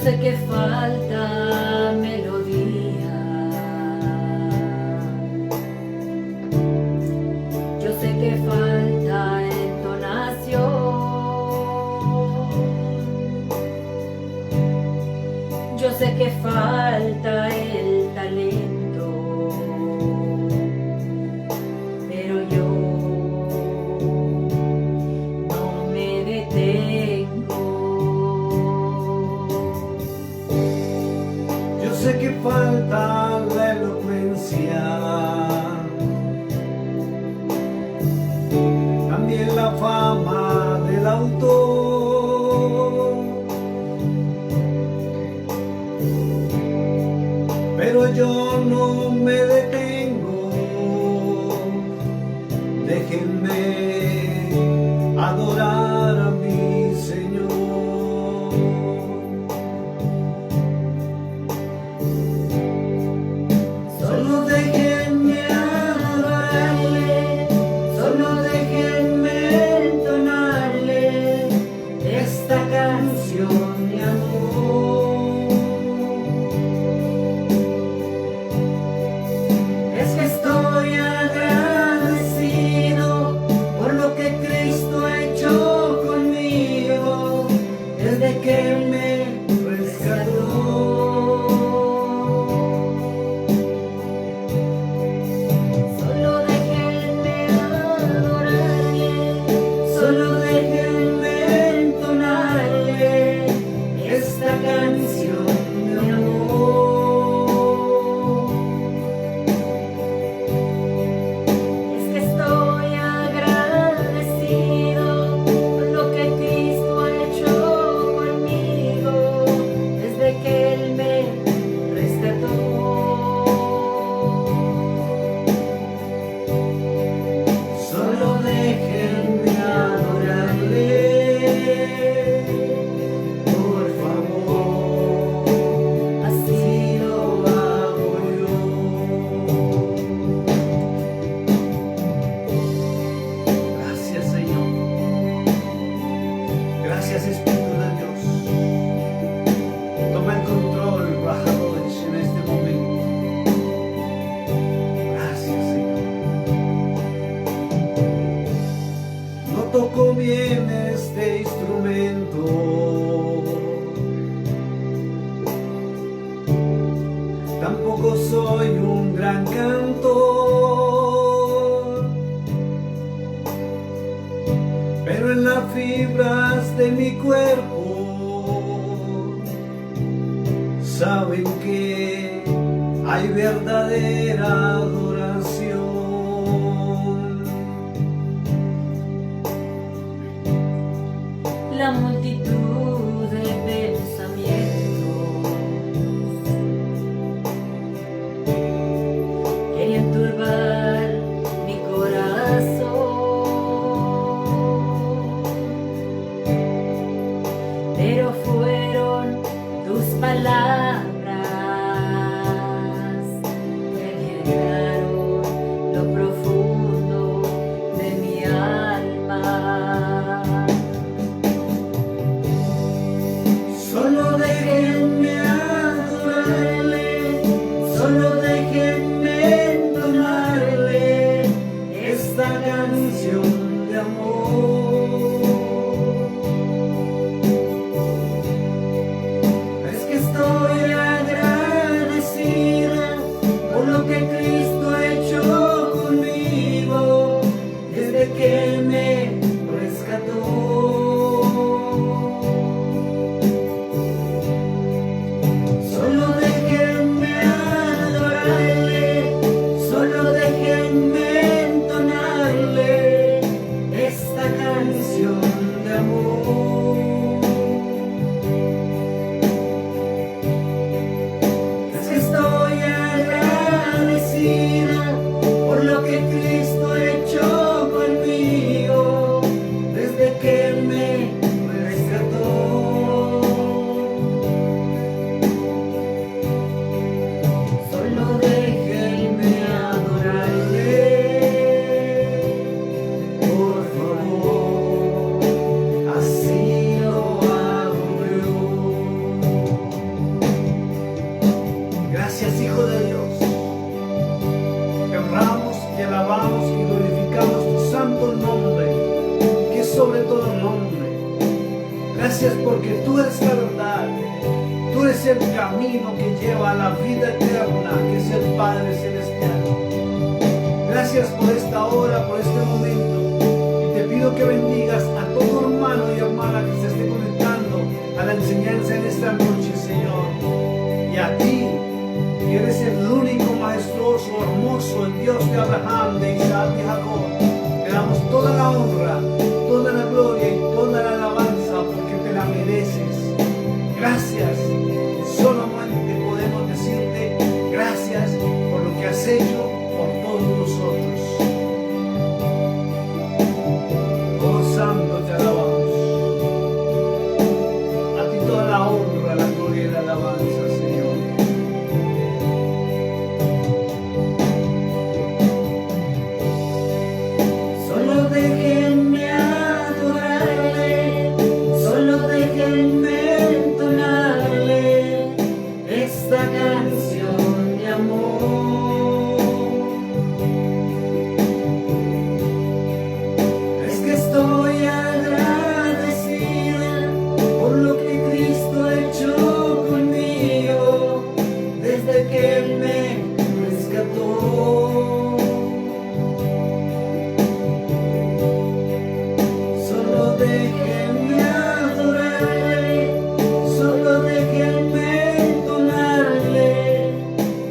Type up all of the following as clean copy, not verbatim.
sé que falta melodía, yo sé que falta entonación, yo sé que falta el talento, pero yo no me detengo. Yo sé que falta la elocuencia, también la fama del autor, pero yo no me detengo. Déjenme adorar a mi Señor. Solo déjenme adorarle, solo déjenme entonarle esta canción de amor. Es que estoy agradecido por lo que Cristo ha hecho conmigo desde que me rescató. Solo déjenme adorarle, Solo déjenme entonarle esta canción de amor. es que estoy agradecido por lo que Cristo ha hecho conmigo desde que Él me rescató. Solo déjenme adorarle, por favor, así lo hago yo. Gracias, Señor. Gracias, Espíritu de Dios. Toma el control, bajadores, en este momento. Gracias, Señor. No toco bien este instrumento, tampoco soy un gran cantor, pero en las fibras de mi cuerpo saben que hay verdadera adoración. La multitud de pensamientos querían turbar mi corazón, pero fueron tus palabras que llegaron lo profundo de mi alma. Solo déjenme adorarle, solo déjenme entonarle esta canción de amor. Es que estoy agradecida por lo que Cristo ha hecho conmigo desde que me rescató. Solo déjenme adorarle, solo déjenme entonarle esta canción de amor. Es que estoy agradecida por lo que Cristo ha hecho conmigo desde que me rescató. Solo déjenme adorarle, por favor, así Gracias porque tú eres la verdad. Tú eres el camino que lleva a la vida eterna, que es el Padre Celestial. Gracias por esta hora, por este momento. Y te pido que bendigas a todo hermano y hermana que se esté conectando a la enseñanza en esta noche, Señor. Y a ti, que eres el único majestuoso, hermoso, el Dios de Abraham, de Isaac y Jacob, te damos toda la honra, toda la gloria y toda la alabanza porque te la mereces. Gracias. Solamente podemos decirte gracias por lo que has hecho por todos nosotros. Oh Santo, te alabamos. A ti toda la honra, la gloria y la alabanza, Señor. Solo déjenme adorarle, solo déjenme entonarle esta canción de amor. Es que estoy agradecida por lo que Cristo ha hecho conmigo desde que Él me rescató. Solo déjenme adorarle, solo déjenme entonarle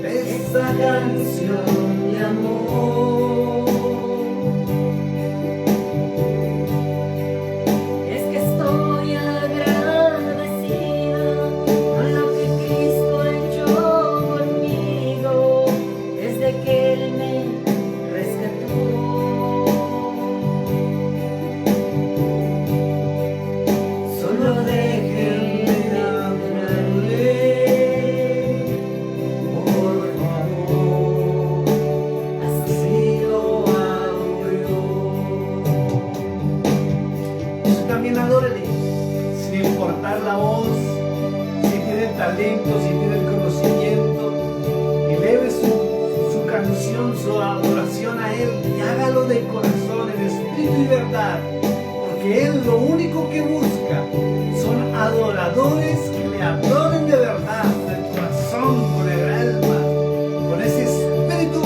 esta canción de amor. Es que estoy agradecida por lo que Cristo ha hecho conmigo desde que Él me rescató. Solo déjenme adorarle, por favor, así lo hago yo. Usted también adórele, sin importar la voz, si tiene talento, si tiene el conocimiento. Eleve su canción, su adoración a Él y hágalo de corazón, en espíritu y verdad. Porque Él lo único que busca son adoradores que le adoren de verdad, del corazón, con el alma, con ese espíritu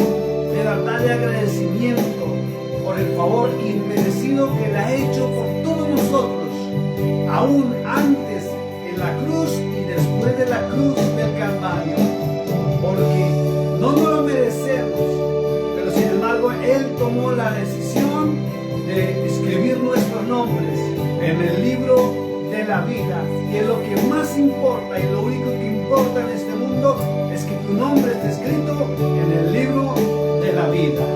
de verdad de agradecimiento por el favor inmerecido que le ha hecho por todos nosotros, aún antes en la cruz y después de la cruz del Calvario. Porque no nos lo merecemos, pero sin embargo Él tomó la decisión de escribir nuestros nombres en el libro de la vida. Y es lo que más importa, y lo único que importa en este mundo es que tu nombre esté escrito en el libro de la vida.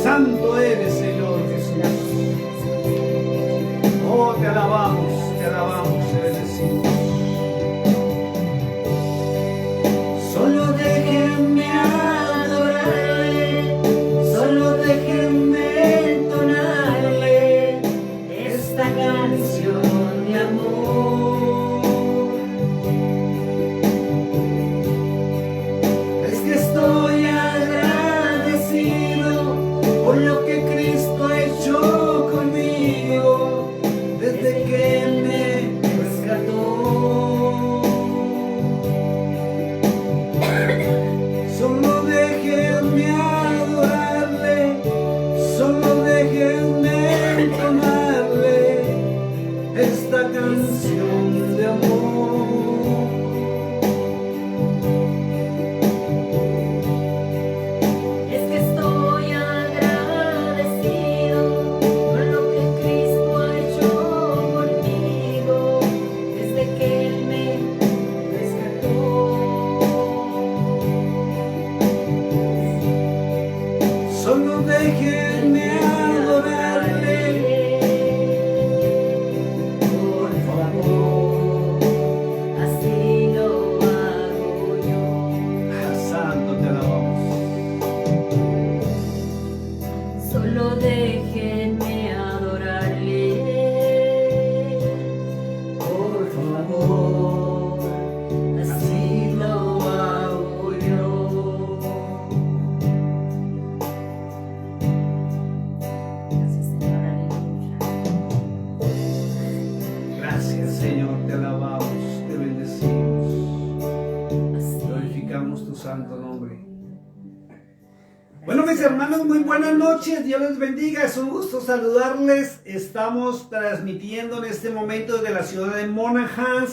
Santo eres, Señor Jesús. Oh, te alabamos, te bendecimos. Solo déjenme adorarle, solo déjenme entonarle esta canción de amor. Es que estoy agradecido por lo que Cristo ha hecho conmigo desde que Él me rescató. santo nombre. Bueno, mis hermanos, muy buenas noches, Dios les bendiga, es un gusto saludarles. Estamos transmitiendo en este momento desde la ciudad de Monaghan,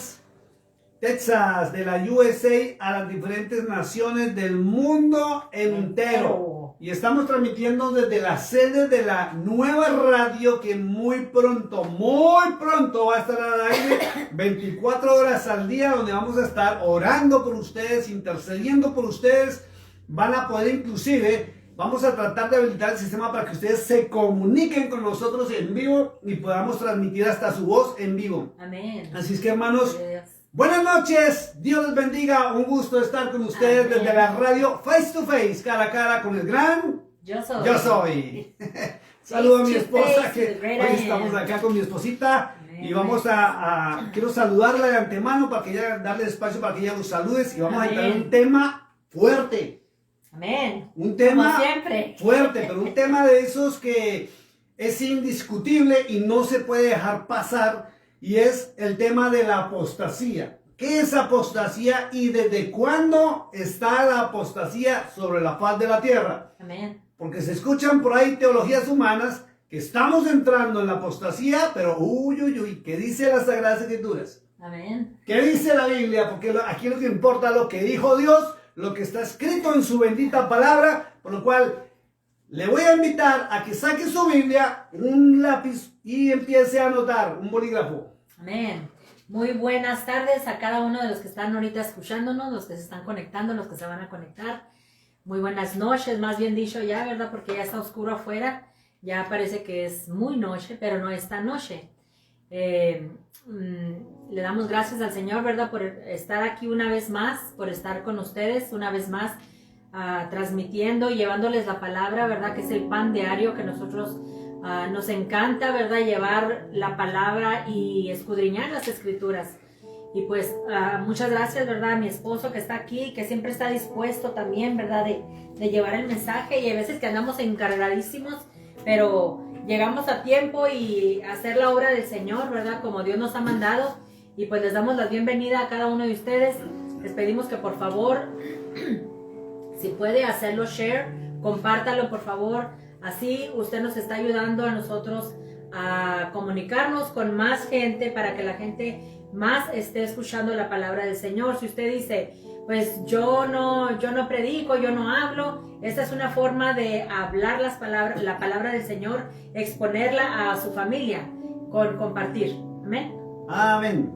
Texas, de la USA, a las diferentes naciones del mundo entero. Y estamos transmitiendo desde la sede de la nueva radio que muy pronto va a estar al aire 24 horas al día, donde vamos a estar orando por ustedes, intercediendo por ustedes. Van a poder inclusive, vamos a tratar de habilitar el sistema para que ustedes se comuniquen con nosotros en vivo y podamos transmitir hasta su voz en vivo. Amén. Así es que, hermanos, buenas noches, Dios les bendiga, un gusto estar con ustedes. Amén. Desde la radio Face to Face, cara a cara con el gran Yo Soy. Yo Soy. Saludo a mi esposa, que hoy estamos acá con mi esposita. Amén. Y vamos quiero saludarla de antemano para que ella, darle espacio para que ella los saludes. Y vamos a entrar en un tema fuerte. Amén. Un tema como siempre. Fuerte, pero un tema de esos que es indiscutible y no se puede dejar pasar. Y es el tema de la apostasía. ¿Qué es apostasía y desde cuándo está la apostasía sobre la faz de la tierra? Amén. Porque se escuchan por ahí teologías humanas que estamos entrando en la apostasía, pero ¿qué dice las Sagradas Escrituras? Amén. ¿Qué dice la Biblia? Porque aquí lo que importa es lo que dijo Dios, lo que está escrito en su bendita palabra, por lo cual le voy a invitar a que saque su Biblia, un lápiz y empiece a anotar, un bolígrafo. Amén. Muy buenas tardes a cada uno de los que están ahorita escuchándonos, los que se están conectando, los que se van a conectar. Muy buenas noches, más bien dicho ya, ¿verdad? Porque ya está oscuro afuera, ya parece que es muy noche, pero no es tan noche. Le damos gracias al Señor, ¿verdad? Por estar aquí una vez más, por estar con ustedes una vez más, transmitiendo y llevándoles la palabra, ¿verdad? Que es el pan diario que nosotros nos encanta, ¿verdad? Llevar la palabra y escudriñar las escrituras. Y pues muchas gracias, ¿verdad? A mi esposo que está aquí, que siempre está dispuesto también, ¿verdad? De llevar el mensaje, y hay veces que andamos encargadísimos, pero llegamos a tiempo y hacer la obra del Señor, ¿verdad? Como Dios nos ha mandado. Y pues les damos la bienvenida a cada uno de ustedes. Les pedimos que por favor, si puede hacerlo share, compártalo por favor. Así usted nos está ayudando a nosotros a comunicarnos con más gente, para que la gente más esté escuchando la palabra del Señor. Si usted dice, pues yo no predico, yo no hablo, esta es una forma de hablar la palabra del Señor, exponerla a su familia, compartir. Amén. Amén.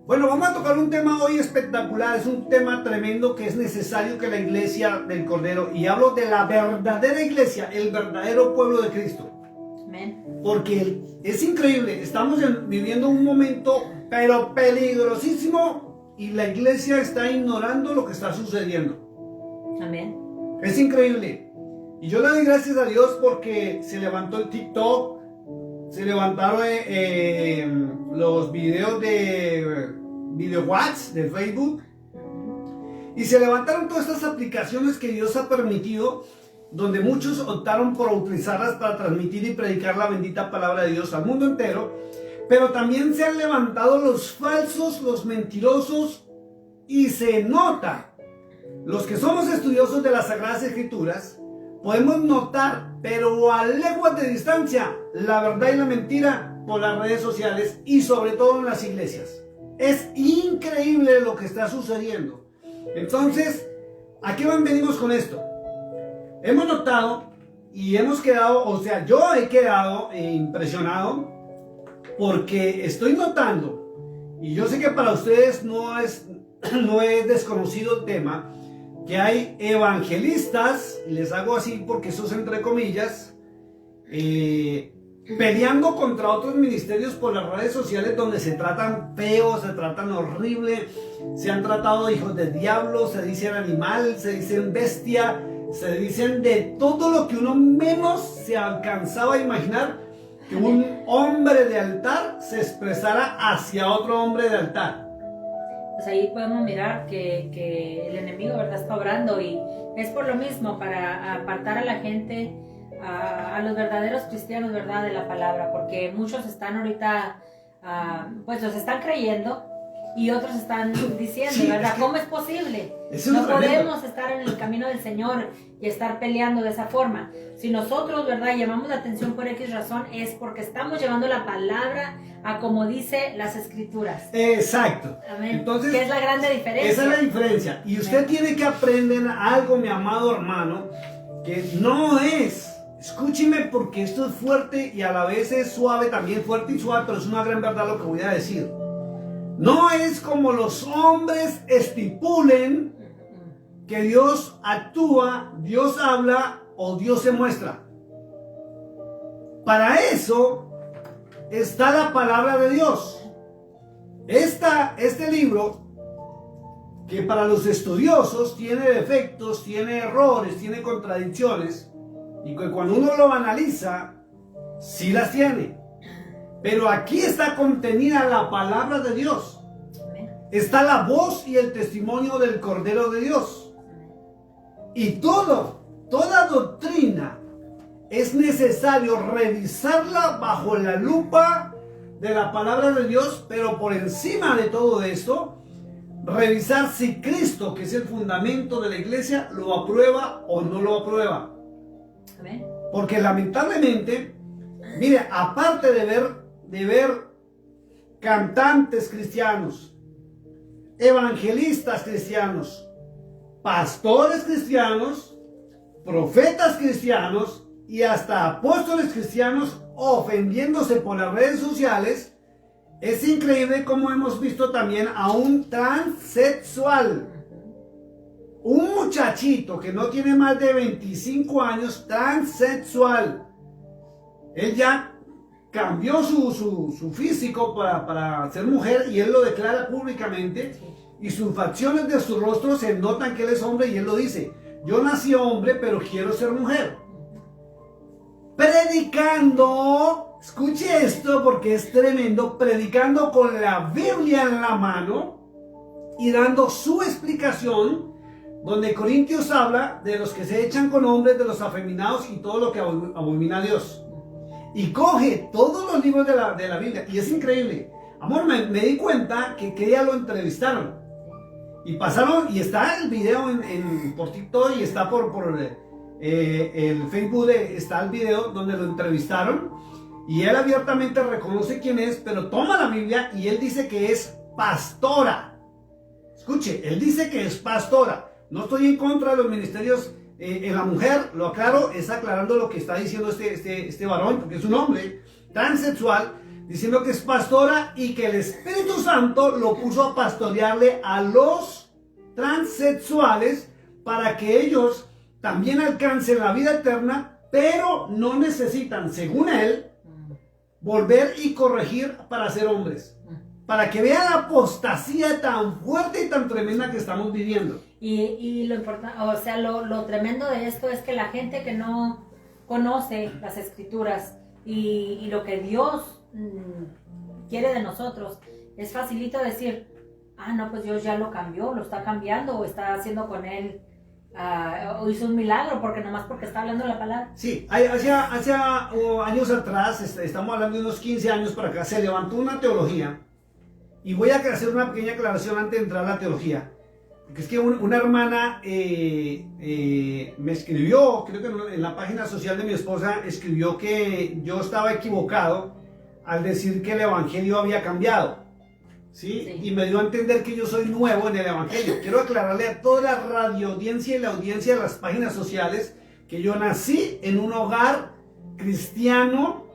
Bueno, vamos a tocar un tema hoy espectacular, es un tema tremendo que es necesario que la iglesia del Cordero, y hablo de la verdadera iglesia, el verdadero pueblo de Cristo. Amén. Porque es increíble, estamos viviendo un momento pero peligrosísimo y la iglesia está ignorando lo que está sucediendo. Amén. Es increíble. Y yo le doy gracias a Dios porque se levantó el TikTok, se levantaron los videos de WhatsApp, de Facebook, y se levantaron todas estas aplicaciones que Dios ha permitido, donde muchos optaron por utilizarlas para transmitir y predicar la bendita palabra de Dios al mundo entero. Pero también se han levantado los falsos, los mentirosos, y se nota. Los que somos estudiosos de las Sagradas Escrituras podemos notar, pero a leguas de distancia, la verdad y la mentira por las redes sociales y sobre todo en las iglesias. Es increíble lo que está sucediendo. Entonces, ¿a qué venimos con esto? Hemos notado y hemos quedado, o sea, yo he quedado impresionado, porque estoy notando, y yo sé que para ustedes no es desconocido el tema, que hay evangelistas, les hago así porque eso es entre comillas, peleando contra otros ministerios por las redes sociales, donde se tratan feo, se tratan horrible, se han tratado de hijos del diablo, se dicen animal, se dicen bestia, se dicen de todo lo que uno menos se alcanzaba a imaginar, que un hombre de altar se expresara hacia otro hombre de altar. Pues ahí podemos mirar que el enemigo, ¿verdad?, está obrando, y es por lo mismo, para apartar a la gente, a los verdaderos cristianos, ¿verdad?, de la palabra, porque muchos están ahorita, pues los están creyendo, Y otros están diciendo, Sí, ¿verdad? es que ¿Cómo es posible? eso es No tremendo. podemos estar en el camino del Señor y estar peleando de esa forma. Si nosotros, ¿verdad?, llamamos la atención por X razón, es porque estamos llevando la palabra a como dice las Escrituras. Exacto. Amén. Entonces, ¿Qué es la grande diferencia? esa es la diferencia. Y usted Amén. tiene que aprender algo, mi amado hermano, que no es, escúcheme porque esto es fuerte y a la vez es suave, también fuerte y suave, pero es una gran verdad lo que voy a decir. No es como los hombres estipulen que Dios actúa, Dios habla o Dios se muestra. Para eso está la palabra de Dios. Este libro, que para los estudiosos tiene defectos, tiene errores, tiene contradicciones, y que cuando uno lo analiza, sí las tiene. Pero aquí está contenida la palabra de Dios. Amén. Está la voz y el testimonio del Cordero de Dios. Y toda doctrina es necesario revisarla bajo la lupa de la palabra de Dios, pero por encima de todo esto, revisar si Cristo, que es el fundamento de la iglesia, lo aprueba o no lo aprueba. Amén. Porque lamentablemente, mire, aparte de ver cantantes cristianos, evangelistas cristianos, pastores cristianos, profetas cristianos y hasta apóstoles cristianos ofendiéndose por las redes sociales, es increíble como hemos visto también a un transexual, un muchachito que no tiene más de 25 años, transexual. Él ya cambió su físico para ser mujer y él lo declara públicamente, y sus facciones de su rostro se notan que él es hombre y él lo dice: yo nací hombre pero quiero ser mujer. Predicando, escuche esto porque es tremendo, predicando con la Biblia en la mano y dando su explicación, donde Corintios habla de los que se echan con hombres, de los afeminados y todo lo que abomina a Dios. Y coge todos los libros de la Biblia. Y es increíble. Amor, me di cuenta que ya lo entrevistaron. Y pasaron, y está el video por TikTok y está por el Facebook, está el video donde lo entrevistaron. Y él abiertamente reconoce quién es, pero toma la Biblia y él dice que es pastora. Escuche, él dice que es pastora. No estoy en contra de los ministerios en la mujer, lo aclaro, es aclarando lo que está diciendo este varón, porque es un hombre transexual, diciendo que es pastora y que el Espíritu Santo lo puso a pastorearle a los transexuales para que ellos también alcancen la vida eterna, pero no necesitan, según él, volver y corregir para ser hombres. Para que vean la apostasía tan fuerte y tan tremenda que estamos viviendo. Y lo importante, o sea, lo tremendo de esto es que la gente que no conoce las Escrituras y lo que Dios quiere de nosotros, es facilito decir: ah, no, pues Dios ya lo cambió, lo está cambiando, o está haciendo con él, o hizo un milagro, porque está hablando la palabra. Sí, hace años atrás, estamos hablando de unos 15 años para acá, se levantó una teología, y voy a hacer una pequeña aclaración antes de entrar a la teología, porque es que una hermana me escribió, creo que en la página social de mi esposa, escribió que yo estaba equivocado al decir que el evangelio había cambiado. ¿Sí? Sí. Y me dio a entender que yo soy nuevo en el evangelio. Quiero aclararle a toda la radio audiencia y la audiencia de las páginas sociales que yo nací en un hogar cristiano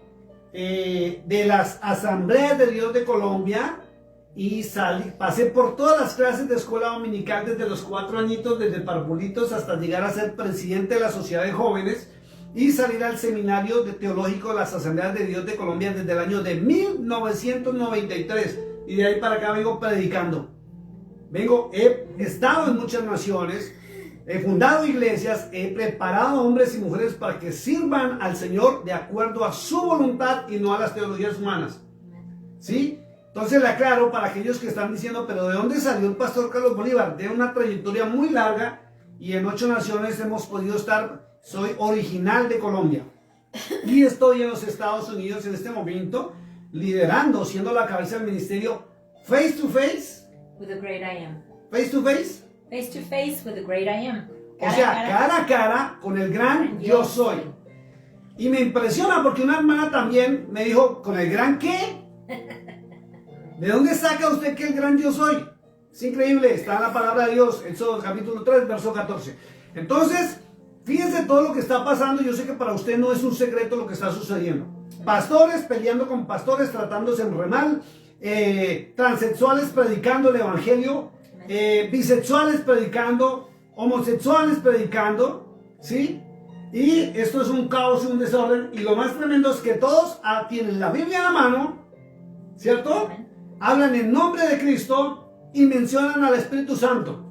de las Asambleas de Dios de Colombia, y pasé por todas las clases de escuela dominical desde los 4 añitos, desde parvulitos hasta llegar a ser presidente de la Sociedad de Jóvenes y salir al seminario teológico de las Asambleas de Dios de Colombia desde el año de 1993. Y de ahí para acá vengo predicando. He estado en muchas naciones, he fundado iglesias, he preparado hombres y mujeres para que sirvan al Señor de acuerdo a su voluntad y no a las teologías humanas. ¿Sí? Entonces le aclaro para aquellos que están diciendo: pero ¿de dónde salió el pastor Carlos Bolívar? De una trayectoria muy larga, y en 8 naciones hemos podido estar. Soy original de Colombia y estoy en los Estados Unidos en este momento, liderando, siendo la cabeza del ministerio Face to Face with the great I am. Face to face. Face to face with the great I am. O sea, cara a cara con el gran yo soy. Y me impresiona porque una hermana también me dijo, ¿con el gran qué? ¿De dónde saca usted que el gran yo soy? Es increíble, está en la palabra de Dios, Éxodo capítulo 3, verso 14. Entonces, fíjense todo lo que está pasando. Yo sé que para usted no es un secreto lo que está sucediendo. Pastores peleando con pastores, tratándose en mal, transexuales predicando el evangelio, bisexuales predicando, homosexuales predicando, ¿sí? Y esto es un caos y un desorden. Y lo más tremendo es que todos tienen la Biblia en la mano, ¿cierto? Hablan en nombre de Cristo y mencionan al Espíritu Santo.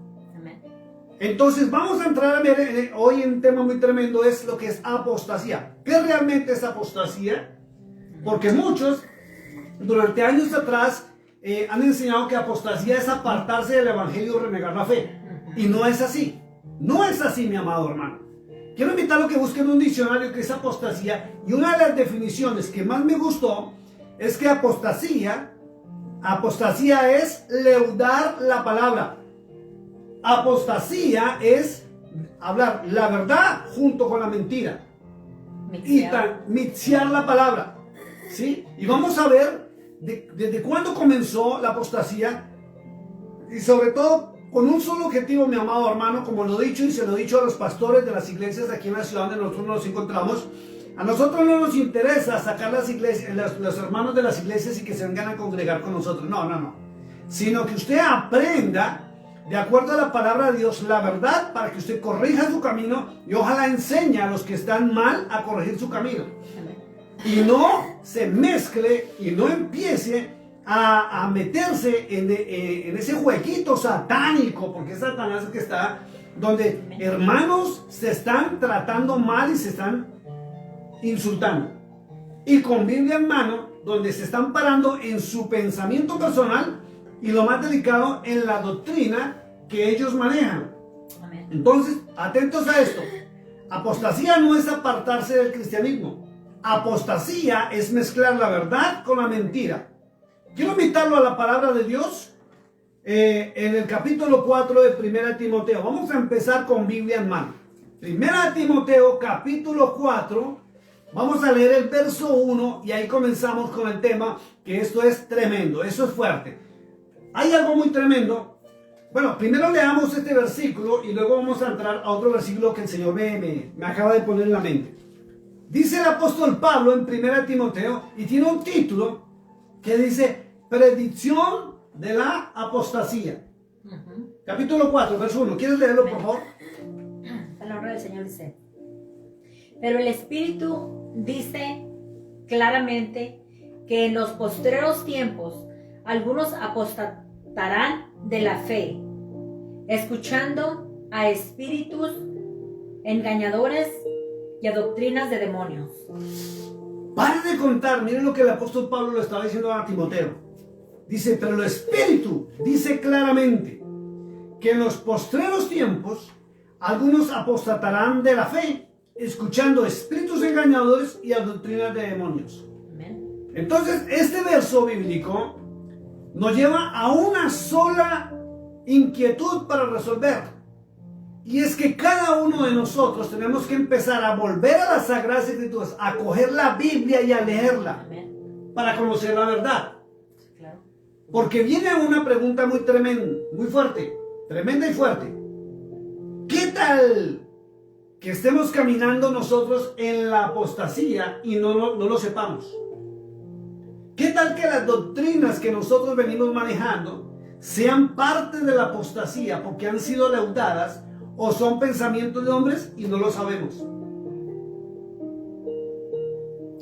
Entonces vamos a entrar a ver hoy en un tema muy tremendo, es lo que es apostasía. ¿Qué realmente es apostasía? Porque muchos durante años atrás han enseñado que apostasía es apartarse del evangelio o renegar la fe. Y no es así. No es así, mi amado hermano. Quiero invitarlo a que busquen un diccionario que es apostasía. Y una de las definiciones que más me gustó es que apostasía es leudar la palabra. Apostasía es hablar la verdad junto con la mentira. Mixear la palabra. ¿Sí? Y vamos a ver desde cuándo comenzó la apostasía. Y sobre todo con un solo objetivo, mi amado hermano, como lo he dicho y se lo he dicho a los pastores de las iglesias aquí en la ciudad donde nosotros nos encontramos. A nosotros no nos interesa sacar las iglesias, los hermanos de las iglesias y que se vengan a congregar con nosotros. No. Sino que usted aprenda, de acuerdo a la palabra de Dios, la verdad, para que usted corrija su camino y ojalá enseñe a los que están mal a corregir su camino. Y no se mezcle y no empiece a meterse en ese jueguito satánico, porque es Satanás el que está, donde hermanos se están tratando mal y se están insultando. Y con Biblia en mano, donde se están parando en su pensamiento personal y lo más delicado, en la doctrina que ellos manejan. Amén. Entonces, atentos a esto. Apostasía no es apartarse del cristianismo. Apostasía es mezclar la verdad con la mentira. Quiero invitarlo a la palabra de Dios en el capítulo 4 de 1 Timoteo. Vamos a empezar con Biblia en mano. 1 Timoteo capítulo 4. Vamos a leer el verso 1 y ahí comenzamos con el tema, que esto es tremendo, eso es fuerte. Hay algo muy tremendo. Bueno, primero leamos este versículo y luego vamos a entrar a otro versículo que el Señor me acaba de poner en la mente. Dice el apóstol Pablo en 1 Timoteo y tiene un título que dice predicción de la apostasía. Capítulo 4, verso 1. ¿Quieres leerlo, por favor? La palabra del Señor dice: pero el Espíritu dice claramente que en los postreros tiempos algunos apostatarán de la fe, escuchando a espíritus engañadores y a doctrinas de demonios. Pare de contar, miren lo que el apóstol Pablo lo estaba diciendo a Timoteo. Dice, pero el Espíritu dice claramente que en los postreros tiempos algunos apostatarán de la fe, escuchando espíritus engañadores y a doctrinas de demonios. Amén. Entonces, este verso bíblico nos lleva a una sola inquietud para resolver. Y es que cada uno de nosotros tenemos que empezar a volver a las Sagradas Escrituras, a coger la Biblia y a leerla. Amén. Para conocer la verdad. Claro. Porque viene una pregunta muy tremenda, muy fuerte, tremenda y fuerte. ¿Qué tal que estemos caminando nosotros en la apostasía y no lo sepamos? ¿Qué tal que las doctrinas que nosotros venimos manejando sean parte de la apostasía porque han sido leudadas o son pensamientos de hombres y no lo sabemos?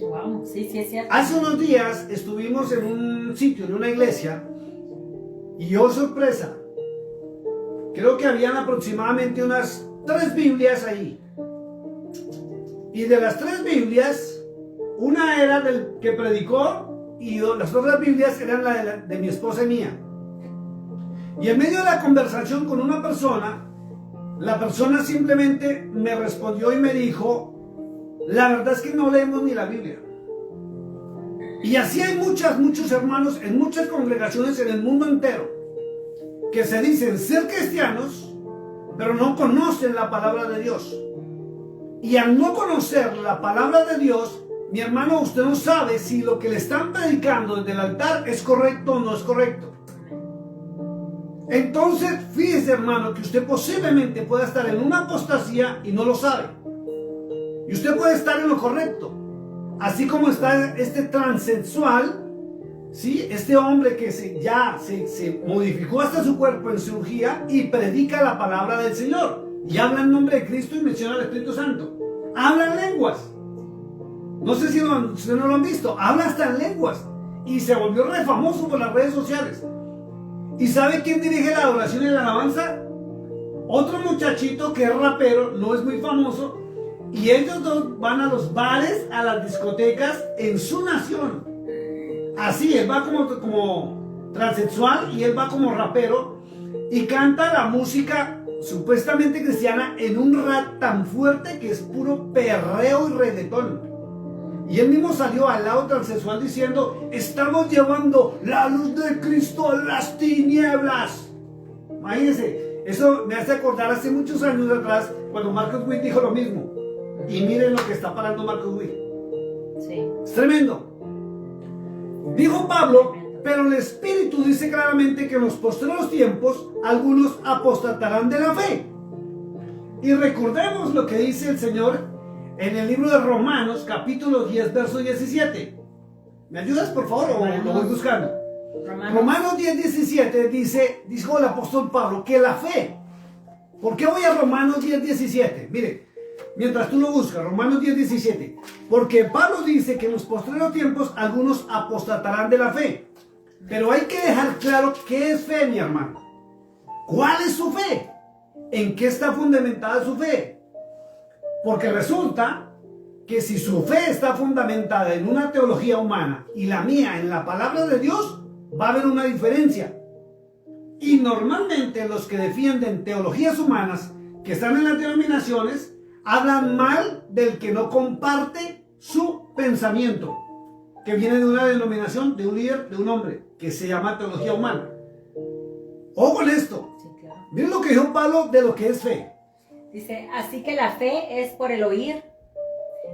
Wow, sí, es cierto. Hace unos días estuvimos en un sitio, en una iglesia, y oh sorpresa, creo que habían aproximadamente unas 3 Biblias ahí. Y de las 3 Biblias, una era del que predicó y las otras Biblias eran la de mi esposa y mía. Y en medio de la conversación con una persona, la persona simplemente me respondió y me dijo, la verdad es que no leemos ni la Biblia. Y así hay muchos hermanos en muchas congregaciones en el mundo entero. que se dicen ser cristianos, pero no conocen la palabra de Dios. Y al no conocer la palabra de Dios, mi hermano, usted no sabe si lo que le están predicando desde el altar es correcto o no es correcto. Entonces, fíjese, hermano, que usted posiblemente pueda estar en una apostasía y no lo sabe. Y usted puede estar en lo correcto. Así como está este transexual, ¿sí? Este hombre que se modificó hasta su cuerpo en cirugía y predica la palabra del Señor. Y habla en nombre de Cristo y menciona al Espíritu Santo. Habla en lenguas. No sé si ustedes no lo han visto. Habla hasta en lenguas. Y se volvió re famoso por las redes sociales. ¿Y sabe quién dirige la adoración y la alabanza? Otro muchachito que es rapero, no es muy famoso. Y ellos dos van a los bares, a las discotecas en su nación. Así, él va como transexual y él va como rapero. Y canta la música supuestamente cristiana en un rap tan fuerte que es puro perreo y reggaetón. Y él mismo salió al lado transexual diciendo: estamos llevando la luz de Cristo a las tinieblas. Imagínense, eso me hace acordar hace muchos años atrás cuando Marcus Witt dijo lo mismo. Y miren lo que está parando Marcus Witt. Sí. Es tremendo. Dijo Pablo: pero el Espíritu dice claramente que en los postreros tiempos algunos apostatarán de la fe. Y recordemos lo que dice el Señor en el libro de Romanos, capítulo 10, verso 17. ¿Me ayudas, por favor, o lo voy buscando? Romanos 10, 17 dijo el apóstol Pablo que la fe. ¿Por qué voy a Romanos 10, 17? Mire, mientras tú lo buscas, Romanos 10, 17. Porque Pablo dice que en los postreros tiempos algunos apostatarán de la fe. Pero hay que dejar claro qué es fe, mi hermano. ¿Cuál es su fe? ¿En qué está fundamentada su fe? Porque resulta que si su fe está fundamentada en una teología humana y la mía en la palabra de Dios, va a haber una diferencia. Y normalmente los que defienden teologías humanas, que están en las denominaciones, hablan mal del que no comparte su pensamiento, que viene de una denominación, de un líder, de un hombre, que se llama teología humana. Ojo con esto. Sí, claro. Miren lo que dijo Pablo de lo que es fe. Dice, así que la fe es por el oír,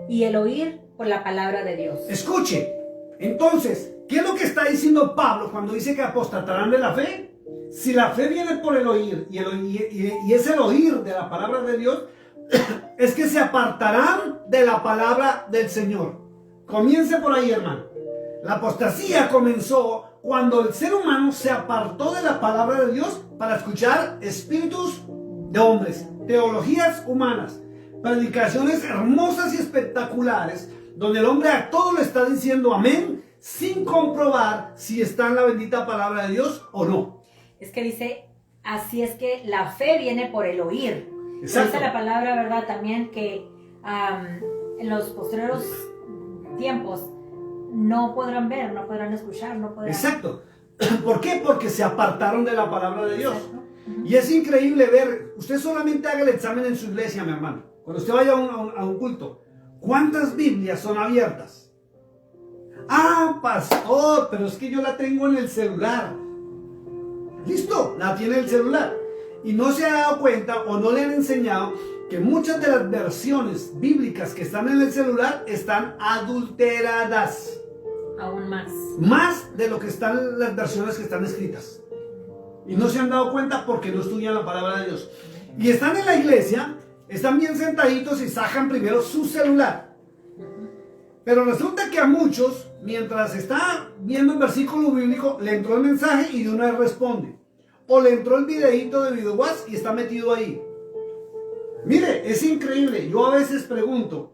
y el oír por la palabra de Dios. Escuche, entonces, ¿qué es lo que está diciendo Pablo cuando dice que apostatarán de la fe? Si la fe viene por el oír, y es el oír de la palabra de Dios, es que se apartarán de la palabra del Señor. Comience por ahí, hermano. La apostasía comenzó cuando el ser humano se apartó de la palabra de Dios para escuchar espíritus de hombres, teologías humanas, predicaciones hermosas y espectaculares, donde el hombre a todo le está diciendo amén, sin comprobar si está en la bendita palabra de Dios o no. Es que dice, así es que la fe viene por el oír. Exacto. Dice la palabra, ¿verdad? También que en los posteriores tiempos no podrán ver, no podrán escuchar, no podrán... Exacto. ¿Por qué? Porque se apartaron de la palabra de Dios. Exacto. Y es increíble ver, usted solamente haga el examen en su iglesia, mi hermano. Cuando usted vaya a un culto, ¿cuántas Biblias son abiertas? Ah, pastor, pero es que yo la tengo en el celular. Listo, la tiene en el celular. Y no se ha dado cuenta o no le han enseñado que muchas de las versiones bíblicas que están en el celular están adulteradas. Aún más. Más de lo que están las versiones que están escritas. Y no se han dado cuenta porque no estudian la palabra de Dios. Y están en la iglesia, están bien sentaditos y sacan primero su celular. Pero resulta que a muchos, mientras está viendo el versículo bíblico, le entró el mensaje y de una vez responde. O le entró el videíto de VideoWatch y está metido ahí. Mire, es increíble. Yo a veces pregunto,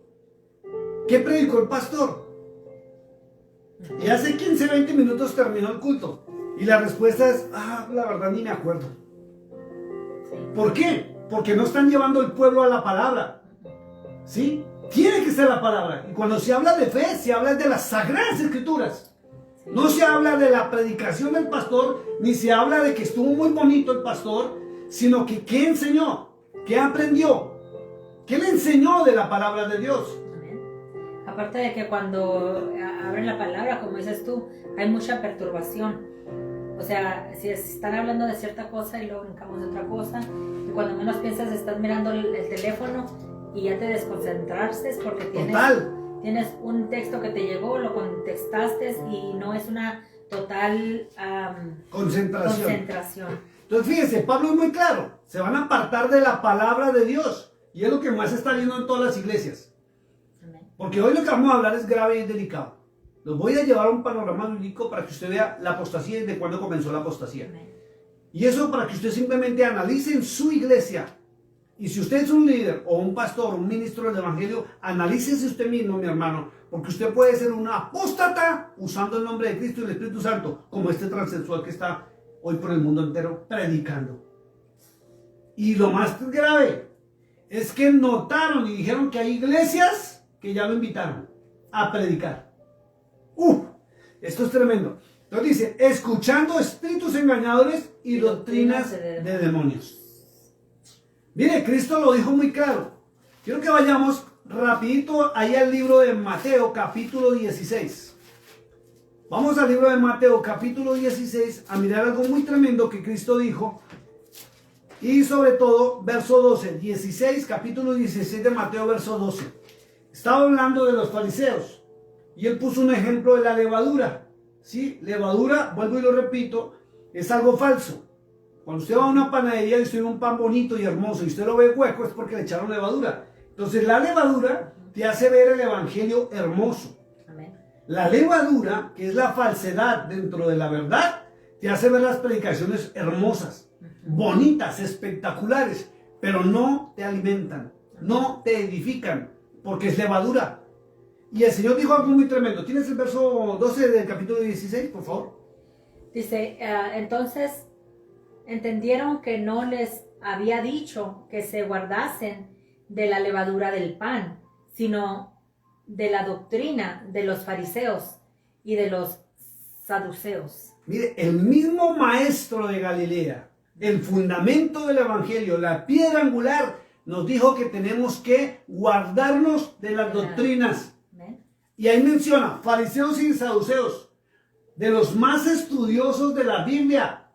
¿qué predicó el pastor? Y hace 15, 20 minutos terminó el culto. Y la respuesta es, la verdad ni me acuerdo. ¿Por qué? Porque no están llevando el pueblo a la palabra. ¿Sí? Tiene que ser la palabra. Y cuando se habla de fe, se habla de las sagradas escrituras. No se habla de la predicación del pastor, ni se habla de que estuvo muy bonito el pastor, sino que ¿qué enseñó? ¿Qué aprendió? ¿Qué le enseñó de la palabra de Dios? Aparte de que cuando abren la palabra, como dices tú, hay mucha perturbación. O sea, si están hablando de cierta cosa y luego brincamos de otra cosa, y cuando menos piensas estás mirando el teléfono y ya te desconcentraste es porque tienes un texto que te llegó, lo contestaste y no es una total concentración. Entonces fíjense, Pablo es muy claro, se van a apartar de la palabra de Dios y es lo que más está viendo en todas las iglesias. Amén. Porque hoy lo que vamos a hablar es grave y delicado. Los voy a llevar a un panorama bíblico para que usted vea la apostasía y de cuándo comenzó la apostasía. Amén. Y eso para que usted simplemente analice en su iglesia. Y si usted es un líder o un pastor o un ministro del evangelio, analícese usted mismo, mi hermano, porque usted puede ser un apóstata usando el nombre de Cristo y el Espíritu Santo, como este transexual que está hoy por el mundo entero predicando. Y lo más grave es que notaron y dijeron que hay iglesias que ya lo invitaron a predicar. Esto es tremendo. Entonces dice, escuchando espíritus engañadores y doctrinas de demonios. Mire, Cristo lo dijo muy claro. Quiero que vayamos rapidito ahí al libro de Mateo, capítulo 16. Vamos al libro de Mateo, capítulo 16, a mirar algo muy tremendo que Cristo dijo. Y sobre todo, verso 12, 16, capítulo 16 de Mateo, verso 12. Estaba hablando de los fariseos. Y él puso un ejemplo de la levadura. ¿Sí? Levadura, vuelvo y lo repito, es algo falso. Cuando usted va a una panadería y usted ve un pan bonito y hermoso y usted lo ve hueco, es porque le echaron levadura. Entonces la levadura te hace ver el evangelio hermoso. Amén. La levadura, que es la falsedad dentro de la verdad, te hace ver las predicaciones hermosas, bonitas, espectaculares, pero no te alimentan, no te edifican, porque es levadura. Y el Señor dijo algo muy tremendo. ¿Tienes el verso 12 del capítulo 16, por favor? Dice, entonces entendieron que no les había dicho que se guardasen de la levadura del pan, sino de la doctrina de los fariseos y de los saduceos. Mire, el mismo maestro de Galilea, el fundamento del evangelio, la piedra angular, nos dijo que tenemos que guardarnos de las doctrinas. Y ahí menciona fariseos y saduceos, de los más estudiosos de la Biblia.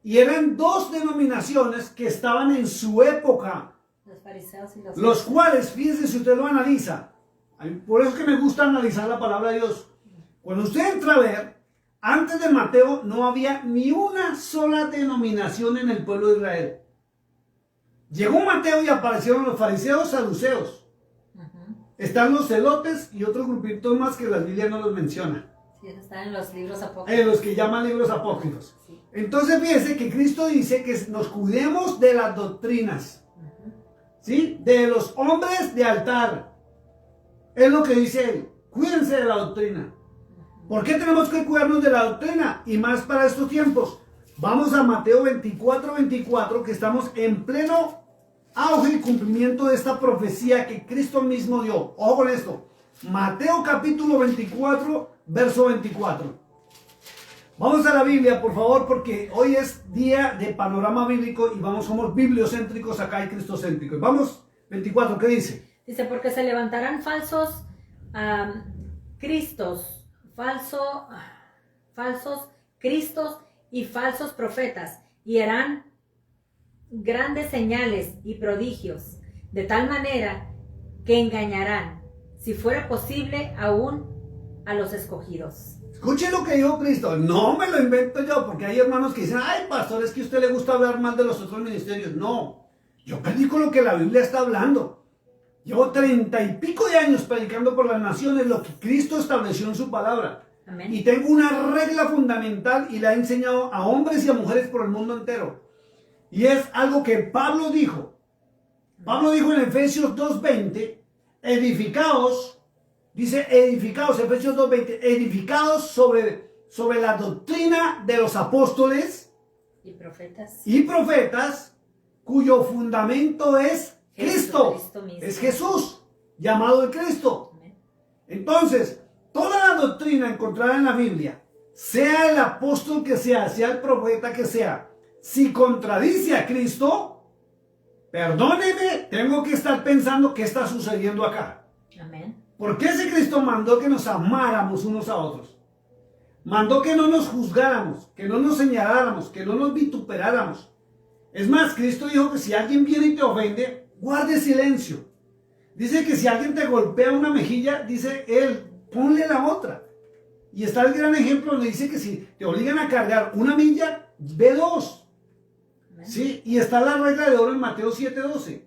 Y eran dos denominaciones que estaban en su época. Los fariseos y los cuales, fíjense si usted lo analiza. Por eso es que me gusta analizar la palabra de Dios. Cuando usted entra a ver, antes de Mateo no había ni una sola denominación en el pueblo de Israel. Llegó Mateo y aparecieron los fariseos, saduceos. Están los celotes y otros grupitos más que la Biblia no los menciona. Sí, están en los libros apócrifos. En los que llaman libros apócrifos. Sí. Entonces fíjense que Cristo dice que nos cuidemos de las doctrinas. ¿Sí? De los hombres de altar. Es lo que dice él. Cuídense de la doctrina. ¿Por qué tenemos que cuidarnos de la doctrina? Y más para estos tiempos. Vamos a Mateo 24, que estamos en pleno auge y cumplimiento de esta profecía que Cristo mismo dio. Ojo con esto. Mateo capítulo 24, verso 24. Vamos a la Biblia, por favor, porque hoy es día de panorama bíblico y somos bibliocéntricos acá y cristocéntricos. Vamos, 24, ¿qué dice? Dice, porque se levantarán falsos cristos, falsos cristos y falsos profetas, y harán grandes señales y prodigios, de tal manera que engañarán, si fuera posible, aún a los escogidos. Escuche lo que dijo Cristo, no me lo invento yo, porque hay hermanos que dicen, ay pastor, es que a usted le gusta hablar mal de los otros ministerios. No, yo predico lo que la Biblia está hablando. Llevo 30 y pico de años predicando por las naciones lo que Cristo estableció en su palabra. Amén. Y tengo una regla fundamental y la he enseñado a hombres y a mujeres por el mundo entero. Y es algo que Pablo dijo. Pablo dijo en Efesios 2:20, edificaos, dice edificaos, Efesios 2:20, edificados sobre la doctrina de los apóstoles y profetas, cuyo fundamento es Cristo, es Jesús, llamado el Cristo. Amén. Entonces, toda la doctrina encontrada en la Biblia, sea el apóstol que sea el profeta que sea, si contradice a Cristo, perdóneme, tengo que estar pensando qué está sucediendo acá. Amén. ¿Por qué ese Cristo mandó que nos amáramos unos a otros? Mandó que no nos juzgáramos, que no nos señaláramos, que no nos vituperáramos. Es más, Cristo dijo que si alguien viene y te ofende, guarde silencio. Dice que si alguien te golpea una mejilla, dice él, ponle la otra. Y está el gran ejemplo donde dice que si te obligan a cargar una milla, ve dos. ¿Sí? Y está la regla de oro en Mateo 7:12.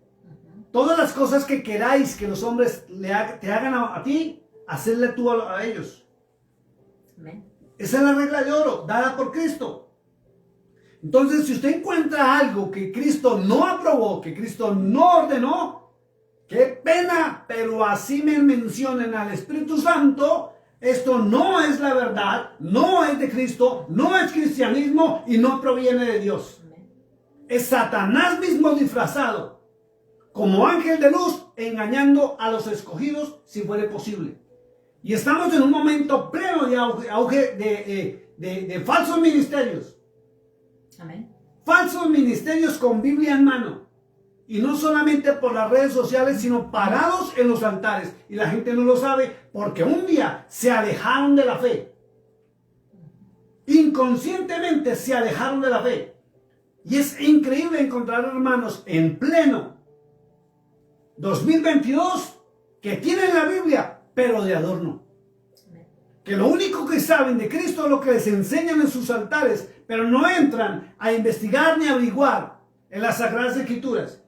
Todas las cosas que queráis que los hombres te hagan a ti, hacerle tú a ellos. Amén. Esa es la regla de oro, dada por Cristo. Entonces, si usted encuentra algo que Cristo no aprobó, que Cristo no ordenó, qué pena, pero así me mencionen al Espíritu Santo, esto no es la verdad, no es de Cristo, no es cristianismo y no proviene de Dios. Es Satanás mismo disfrazado como ángel de luz, engañando a los escogidos si fuere posible. Y estamos en un momento pleno de auge de falsos ministerios. Amén. Falsos ministerios con Biblia en mano. Y no solamente por las redes sociales, sino parados en los altares. Y la gente no lo sabe porque un día se alejaron de la fe. Inconscientemente se alejaron de la fe. Y es increíble encontrar hermanos en pleno 2022 que tienen la Biblia, pero de adorno. Que lo único que saben de Cristo es lo que les enseñan en sus altares, pero no entran a investigar ni a averiguar en las Sagradas Escrituras.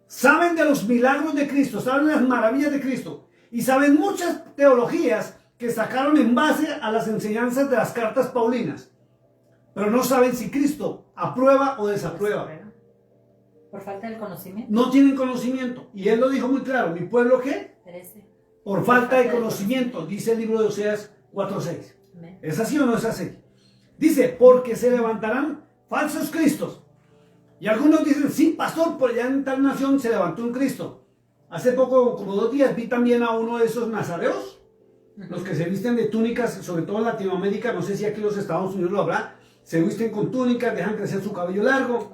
Saben de los milagros de Cristo, saben de las maravillas de Cristo y saben muchas teologías que sacaron en base a las enseñanzas de las cartas paulinas, pero no saben si Cristo aprueba o desaprueba. Por falta de conocimiento. No tienen conocimiento. Y él lo dijo muy claro. ¿Mi pueblo qué? Perece. Por falta de conocimiento, dice el libro de Oseas 4:6. ¿Es así o no es así? Dice, porque se levantarán falsos cristos. Y algunos dicen, sí, pastor, por allá en tal nación se levantó un Cristo. Hace poco, como 2 días, vi también a uno de esos nazareos, los que se visten de túnicas, sobre todo en Latinoamérica, no sé si aquí en los Estados Unidos lo habrá, se visten con túnicas, dejan crecer su cabello largo,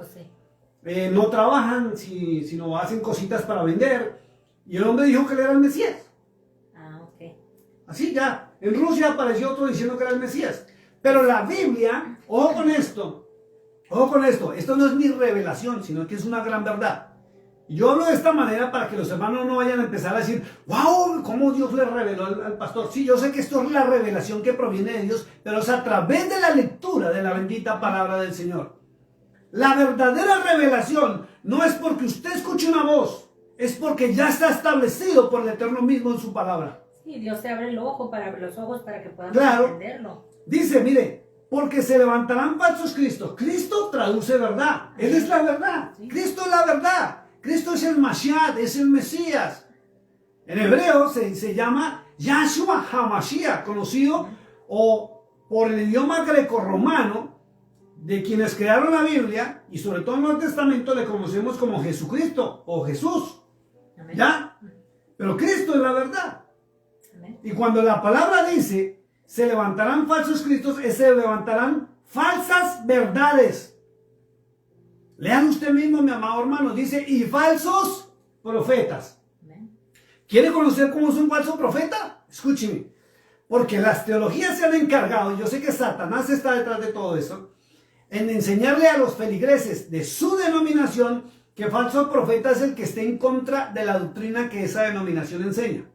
no trabajan, sino hacen cositas para vender. Y el hombre dijo que él era el Mesías. Así ya, en Rusia apareció otro diciendo que era el Mesías. Pero la Biblia, ojo con esto, esto no es mi revelación, sino que es una gran verdad. Y yo hablo de esta manera para que los hermanos no vayan a empezar a decir, wow, ¿cómo Dios le reveló al pastor? Sí, yo sé que esto es la revelación que proviene de Dios, pero es a través de la lectura de la bendita palabra del Señor. La verdadera revelación no es porque usted escuche una voz, es porque ya está establecido por el Eterno mismo en su palabra. Sí, Dios te abre los ojos para que podamos entenderlo. Dice, mire, porque se levantarán falsos cristos. Cristo traduce verdad. Él es la verdad. Sí. Cristo es la verdad. Cristo es el Mashiach, es el Mesías. En hebreo se llama Yahshua HaMashiach, conocido o por el idioma grecorromano de quienes crearon la Biblia y sobre todo en el Nuevo Testamento le conocemos como Jesucristo o Jesús. Amén. ¿Ya? Pero Cristo es la verdad. Amén. Y cuando la palabra dice se levantarán falsos cristos, se levantarán falsas verdades. Lean usted mismo, mi amado hermano, dice, y falsos profetas. Amén. ¿Quiere conocer cómo es un falso profeta? Escúcheme, porque las teologías se han encargado, y yo sé que Satanás está detrás de todo eso, en enseñarle a los feligreses de su denominación que falso profeta es el que esté en contra de la doctrina que esa denominación enseña.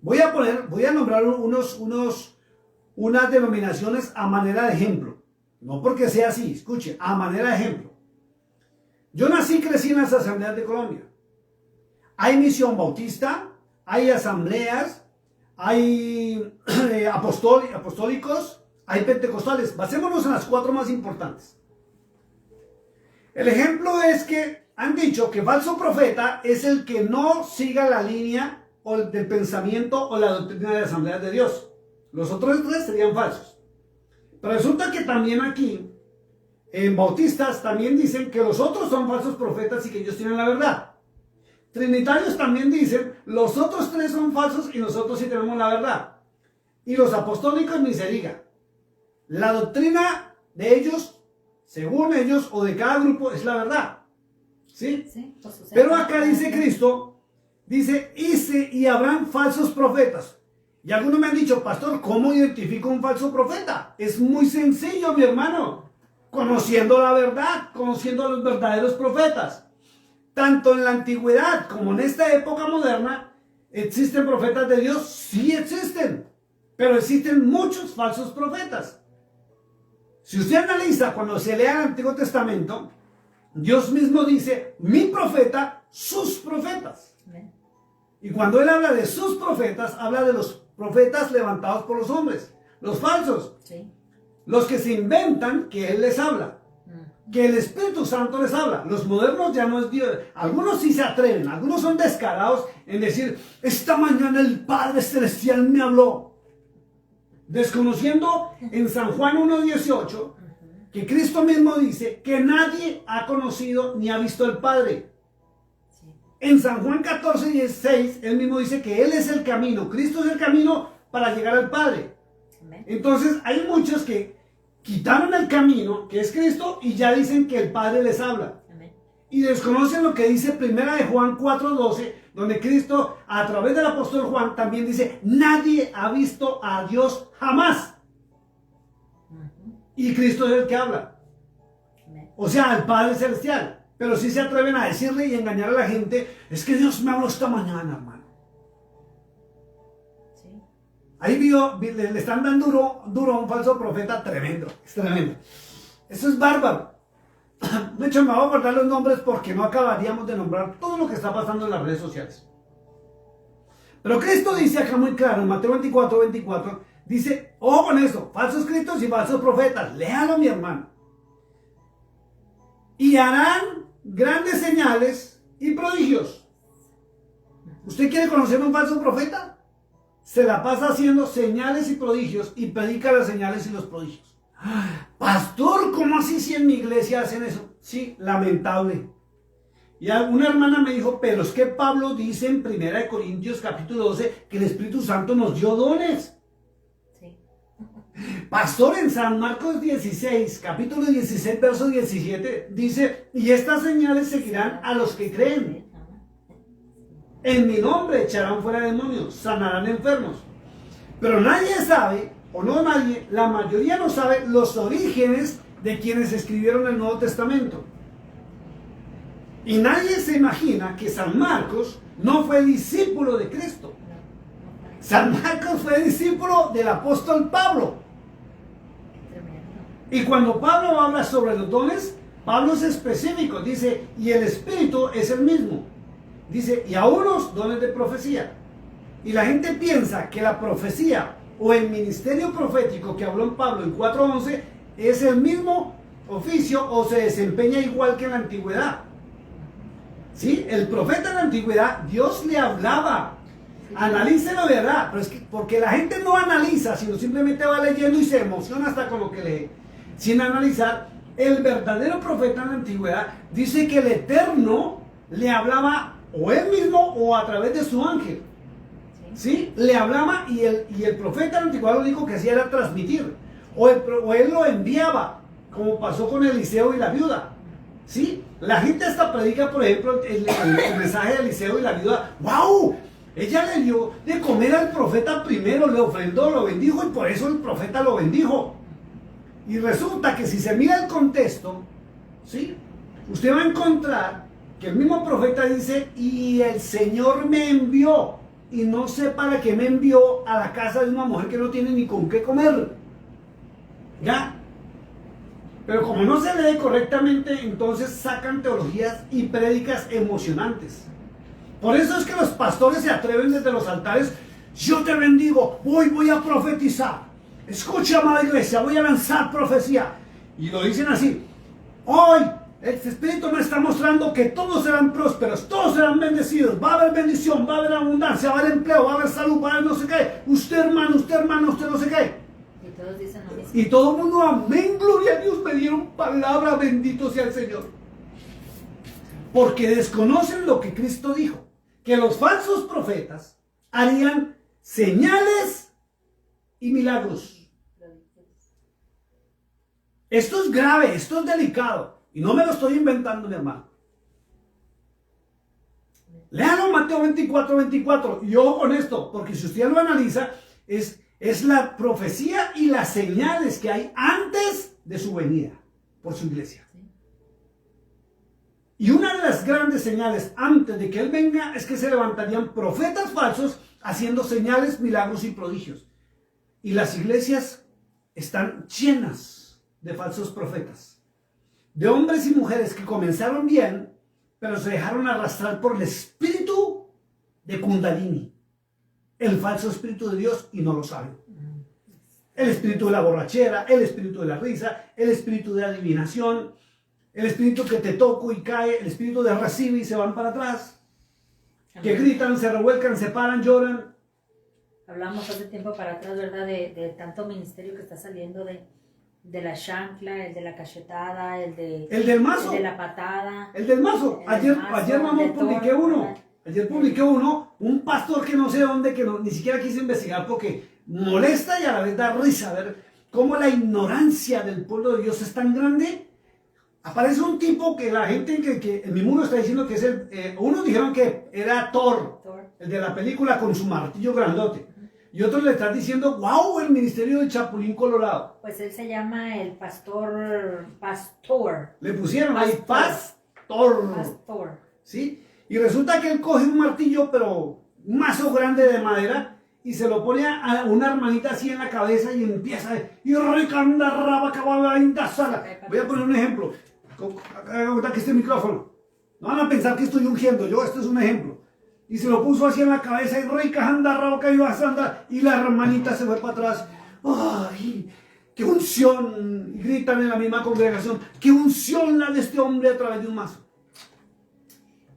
Voy a nombrar unas denominaciones a manera de ejemplo. No porque sea así, escuche, a manera de ejemplo. Yo nací y crecí en las asambleas de Colombia. Hay misión bautista, hay asambleas, hay apostólicos, hay pentecostales. Basémonos en las 4 más importantes. El ejemplo es que han dicho que falso profeta es el que no siga la línea o del pensamiento o la doctrina de las asambleas de Dios. Los otros 3 serían falsos. Pero resulta que también aquí, en bautistas, también dicen que los otros son falsos profetas y que ellos tienen la verdad. Trinitarios también dicen, los otros 3 son falsos y nosotros sí tenemos la verdad. Y los apostólicos ni se diga. La doctrina de ellos, según ellos, o de cada grupo, es la verdad. ¿Sí? Sí, pues, pero acá dice Cristo, dice, y habrán falsos profetas. Y algunos me han dicho, pastor, ¿cómo identifico un falso profeta? Es muy sencillo, mi hermano. Conociendo la verdad, conociendo a los verdaderos profetas. Tanto en la antigüedad como en esta época moderna, ¿existen profetas de Dios? Sí existen. Pero existen muchos falsos profetas. Si usted analiza cuando se lea el Antiguo Testamento, Dios mismo dice, mi profeta, sus profetas. Y cuando Él habla de sus profetas, habla de los profetas levantados por los hombres, los falsos, Sí. los que se inventan que Él les habla, que el Espíritu Santo les habla. Los modernos ya no es Dios. Algunos sí se atreven, algunos son descarados en decir, esta mañana el Padre Celestial me habló. Desconociendo en San Juan 1:18 que Cristo mismo dice que nadie ha conocido ni ha visto al Padre. Sí. En San Juan 14:16 Él mismo dice que Él es el camino, Cristo es el camino para llegar al Padre. Amén. Entonces hay muchos que quitaron el camino, que es Cristo, y ya dicen que el Padre les habla. Amén. Y desconocen lo que dice Primera de Juan 4:12, donde Cristo, a través del apóstol Juan, también dice, nadie ha visto a Dios jamás. Y Cristo es el que habla. Amén. O sea, el Padre Celestial. Pero si se atreven a decirle y engañar a la gente, es que Dios me habló esta mañana, hermano. Sí. Ahí le están dando duro a un falso profeta tremendo. Es tremendo. Eso es bárbaro. De hecho, me voy a guardar los nombres porque no acabaríamos de nombrar todo lo que está pasando en las redes sociales. Pero Cristo dice acá muy claro, en Mateo 24:24, dice, ojo con eso, falsos cristos y falsos profetas. Léalo, mi hermano. Y harán grandes señales y prodigios. ¿Usted quiere conocer un falso profeta? Se la pasa haciendo señales y prodigios y predica las señales y los prodigios. Pastor, ¿cómo así si en mi iglesia hacen eso? Sí, lamentable. Y una hermana me dijo, pero es que Pablo dice en 1 Corintios capítulo 12 que el Espíritu Santo nos dio dones. Sí. Pastor, en San Marcos 16, capítulo 16, verso 17, dice, y estas señales seguirán a los que creen. En mi nombre echarán fuera demonios, sanarán enfermos. Pero nadie sabe, o no nadie, la mayoría no sabe los orígenes de quienes escribieron el Nuevo Testamento. Y nadie se imagina que San Marcos no fue discípulo de Cristo. San Marcos fue discípulo del apóstol Pablo. Tremendo. Y cuando Pablo habla sobre los dones, Pablo es específico, dice, y el Espíritu es el mismo. Dice, y a unos dones de profecía. Y la gente piensa que la profecía o el ministerio profético que habló en Pablo en 4:11 es el mismo oficio o se desempeña igual que en la antigüedad. ¿Sí? El profeta en la antigüedad, Dios le hablaba. Analícelo, ¿verdad? Pero es que porque la gente no analiza, sino simplemente va leyendo y se emociona hasta con lo que lee. Sin analizar, el verdadero profeta en la antigüedad dice que el Eterno le hablaba o él mismo o a través de su ángel. ¿Sí? Le hablaba y el profeta en la antigüedad lo único que hacía era transmitir. O él lo enviaba, como pasó con Eliseo y la viuda. ¿Sí? La gente hasta predica, por ejemplo, el mensaje de Eliseo y la viuda. ¡Wow! Ella le dio de comer al profeta primero, le ofrendó, lo bendijo y por eso el profeta lo bendijo. Y resulta que si se mira el contexto, ¿sí? Usted va a encontrar que el mismo profeta dice, y el Señor me envió, y no sé para qué me envió a la casa de una mujer que no tiene ni con qué comer. ¿Ya? Pero como no se lee correctamente, entonces sacan teologías y prédicas emocionantes. Por eso es que los pastores se atreven desde los altares, yo te bendigo, hoy voy a profetizar. Escucha, amada iglesia, voy a lanzar profecía. Y lo dicen así, hoy el Espíritu me está mostrando que todos serán prósperos, todos serán bendecidos, va a haber bendición, va a haber abundancia, va a haber empleo, va a haber salud, va a haber no sé qué. Usted hermano, usted no sé qué. Y todos dicen lo mismo. Y todo el mundo, amén, gloria a Dios, me dieron palabra, bendito sea el Señor. Porque desconocen lo que Cristo dijo, que los falsos profetas harían señales y milagros. Esto es grave, esto es delicado. Y no me lo estoy inventando, mi hermano. Léalo Mateo 24:24. Y ojo con esto, porque si usted lo analiza, es la profecía y las señales que hay antes de su venida por su iglesia. Y una de las grandes señales antes de que Él venga es que se levantarían profetas falsos haciendo señales, milagros y prodigios. Y las iglesias están llenas de falsos profetas, de hombres y mujeres que comenzaron bien, pero se dejaron arrastrar por el espíritu de Kundalini, el falso espíritu de Dios, y no lo saben. El espíritu de la borrachera, el espíritu de la risa, el espíritu de adivinación, el espíritu que te toco y cae, el espíritu de recibe y se van para atrás, que gritan, se revuelcan, se paran, lloran. Hablamos hace tiempo para atrás, ¿verdad? De tanto ministerio que está saliendo de la chancla, el de la cachetada, el del mazo, el de la patada. El del mazo. Ayer mamá publiqué uno. Ayer publiqué uno, un pastor que no sé dónde, que ni siquiera quise investigar porque molesta y a la vez da risa ver cómo la ignorancia del pueblo de Dios es tan grande. Aparece un tipo que la gente que en mi muro está diciendo que es unos dijeron que era Thor, el de la película con su martillo grandote. Y otros le están diciendo, wow, el ministerio de Chapulín Colorado. Pues él se llama el pastor. Le pusieron ahí pastor. ¿Sí? Y resulta que él coge un martillo, pero un mazo grande de madera, y se lo pone a una hermanita así en la cabeza y empieza. Y voy a poner un ejemplo. Aquí este micrófono. No van a pensar que estoy ungiendo yo, esto es un ejemplo. Y se lo puso así en la cabeza y rica anda raba y la hermanita se fue para atrás. ¡Ay! ¡Qué unción! Y gritan en la misma congregación. ¡Qué unción la de este hombre a través de un mazo!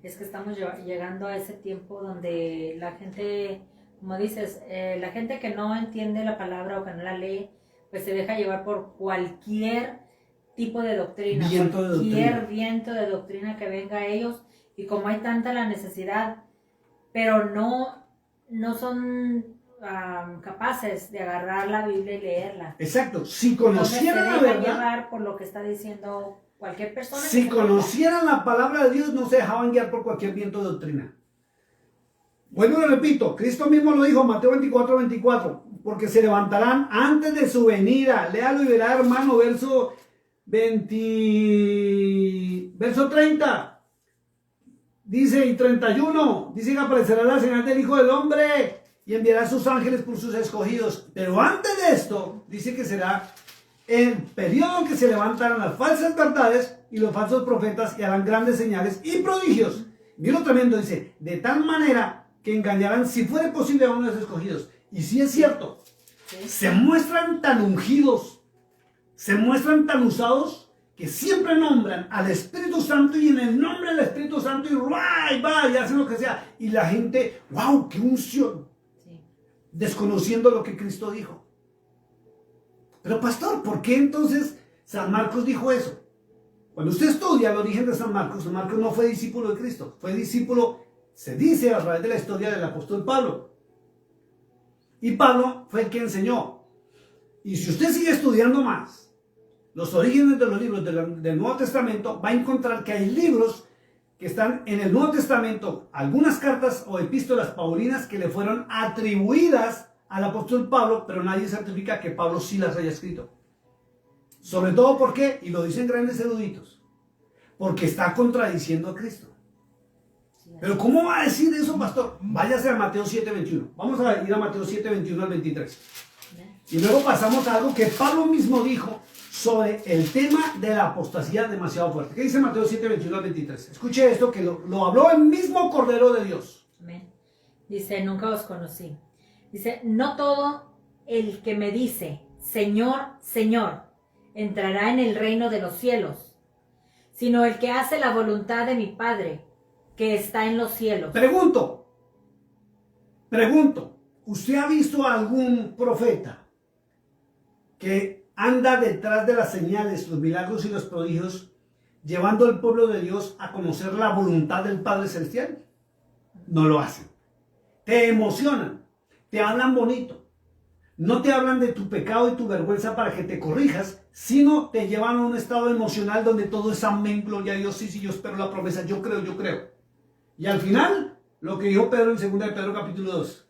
Es que estamos llegando a ese tiempo donde la gente, como dices, la gente que no entiende la palabra o que no la lee, pues se deja llevar por cualquier tipo de doctrina, viento de doctrina que venga a ellos. Y como hay tanta la necesidad, pero no son capaces de agarrar la Biblia y leerla. Exacto. Si conocieran la verdad, llevar por lo que está diciendo cualquier persona. Si conocieran la palabra de Dios, no se dejaban guiar por cualquier viento de doctrina. Bueno, lo repito, Cristo mismo lo dijo, Mateo 24, porque se levantarán antes de su venida. Léalo y verá, hermano, verso 30. Dice, y 31, dice que aparecerá la señal del Hijo del Hombre y enviará a sus ángeles por sus escogidos. Pero antes de esto, dice que será el periodo en que se levantarán las falsas verdades y los falsos profetas y harán grandes señales y prodigios. Mira lo tremendo, dice, de tal manera que engañarán si fuere posible a uno de los escogidos. Y si es cierto, se muestran tan ungidos, se muestran tan usados, que siempre nombran al Espíritu Santo y en el nombre del Espíritu Santo y va y hacen lo que sea. Y la gente, wow, qué unción. Sí. Desconociendo lo que Cristo dijo. Pero pastor, ¿por qué entonces San Marcos dijo eso? Cuando usted estudia el origen de San Marcos no fue discípulo de Cristo. Fue discípulo, se dice a través de la historia del apóstol Pablo. Y Pablo fue el que enseñó. Y si usted sigue estudiando más los orígenes de los libros del Nuevo Testamento, va a encontrar que hay libros que están en el Nuevo Testamento, algunas cartas o epístolas paulinas que le fueron atribuidas al apóstol Pablo, pero nadie certifica que Pablo sí las haya escrito. Sobre todo porque, y lo dicen grandes eruditos, porque está contradiciendo a Cristo. Pero ¿cómo va a decir eso, pastor? Váyase a Mateo 7:21. Vamos a ir a Mateo 7:21 al 23. Y luego pasamos a algo que Pablo mismo dijo sobre el tema de la apostasía demasiado fuerte. ¿Qué dice Mateo 7:21 al 23? Escuche esto que lo habló el mismo Cordero de Dios. Amén. Dice, nunca os conocí. Dice, no todo el que me dice, Señor, Señor, entrará en el reino de los cielos, sino el que hace la voluntad de mi Padre, que está en los cielos. Pregunto, ¿usted ha visto a algún profeta que anda detrás de las señales, los milagros y los prodigios, llevando al pueblo de Dios a conocer la voluntad del Padre Celestial? No lo hacen. Te emocionan, te hablan bonito, no te hablan de tu pecado y tu vergüenza para que te corrijas, sino te llevan a un estado emocional donde todo es amén, gloria a Dios, sí, yo espero la promesa, yo creo. Y al final, lo que dijo Pedro en 2 de Pedro capítulo 2,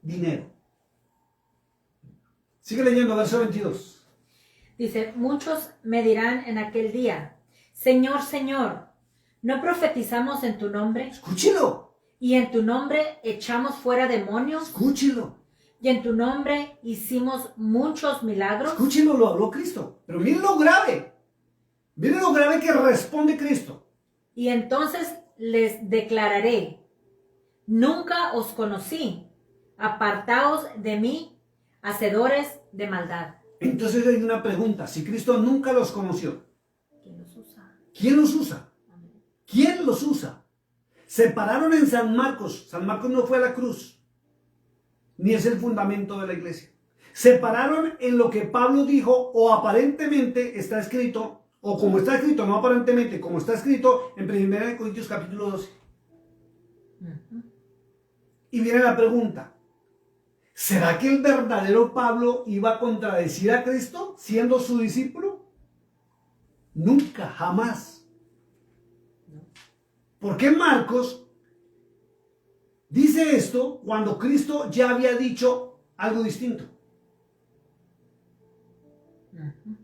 dinero. Sigue leyendo, verso 22. Dice, muchos me dirán en aquel día, Señor, Señor, ¿no profetizamos en tu nombre? Escúchelo, Y en tu nombre echamos fuera demonios, escúchelo, y en tu nombre hicimos muchos milagros. escúchelo, lo habló Cristo. Pero miren lo grave. Miren lo grave que responde Cristo. Y entonces les declararé, nunca os conocí, apartaos de mí, hacedores de maldad. Entonces hay una pregunta. Si Cristo nunca los conoció, ¿Quién los usa? ¿quién los usa? Amén. ¿Quién los usa? Se pararon en San Marcos. San Marcos no fue a la cruz, ni es el fundamento de la iglesia. Se pararon en lo que Pablo dijo, o aparentemente está escrito, o como está escrito, no aparentemente, como está escrito en 1 Corintios capítulo 12. Ujú. Y viene la pregunta, ¿será que el verdadero Pablo iba a contradecir a Cristo siendo su discípulo? Nunca, jamás. ¿Por qué Marcos dice esto cuando Cristo ya había dicho algo distinto? Ujú.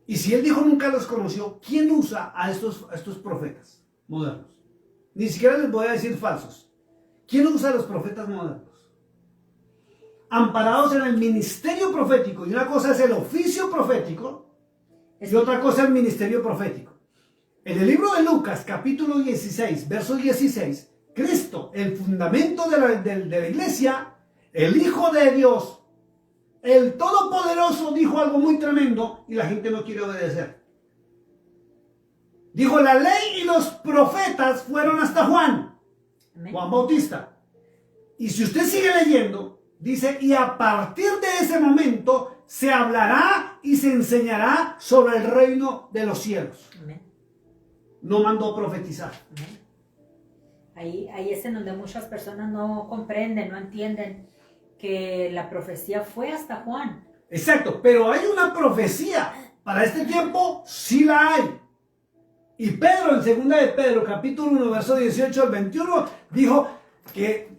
Y si él dijo nunca los conoció, ¿quién usa a estos profetas modernos? Ni siquiera les voy a decir falsos. ¿Quién usa a los profetas modernos? Amparados en el ministerio profético. Y una cosa es el oficio profético y otra cosa el ministerio profético. En el libro de Lucas, capítulo 16, verso 16, Cristo, el fundamento de la iglesia, el Hijo de Dios, el Todopoderoso, dijo algo muy tremendo y la gente no quiere obedecer. Dijo, la ley y los profetas fueron hasta Juan, Amén. Juan Bautista. Y si usted sigue leyendo, dice, y a partir de ese momento se hablará y se enseñará sobre el reino de los cielos. Amén. No mandó profetizar. Amén. Ahí es en donde muchas personas no comprenden, no entienden que la profecía fue hasta Juan. Exacto, pero hay una profecía. Para este tiempo sí la hay. Y Pedro, en 2 de Pedro, capítulo 1, verso 18 al 21, dijo que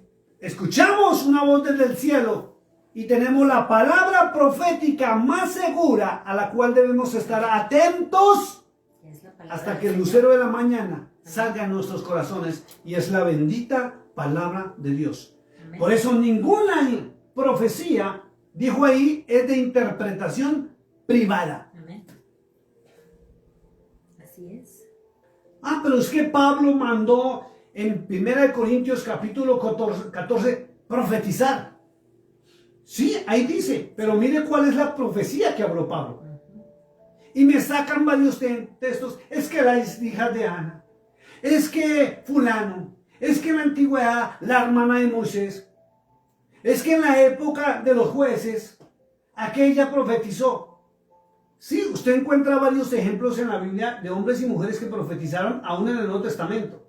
escuchamos una voz desde el cielo y tenemos la palabra profética más segura a la cual debemos estar atentos Es la palabra hasta del que el Señor. lucero de la mañana salga en nuestros corazones, y es la bendita palabra de Dios. Amén. Por eso ninguna profecía, dijo ahí, es de interpretación privada. Amén. Así es. Ah, pero es que Pablo mandó en 1 Corintios capítulo 14 profetizar. Sí, ahí dice, pero mire cuál es la profecía que habló Pablo. Y me sacan varios textos. Es que las hijas de Ana, es que fulano, es que en la antigüedad la hermana de Moisés, es que en la época de los jueces aquella profetizó. Sí, usted encuentra varios ejemplos en la Biblia de hombres y mujeres que profetizaron aún en el Nuevo Testamento.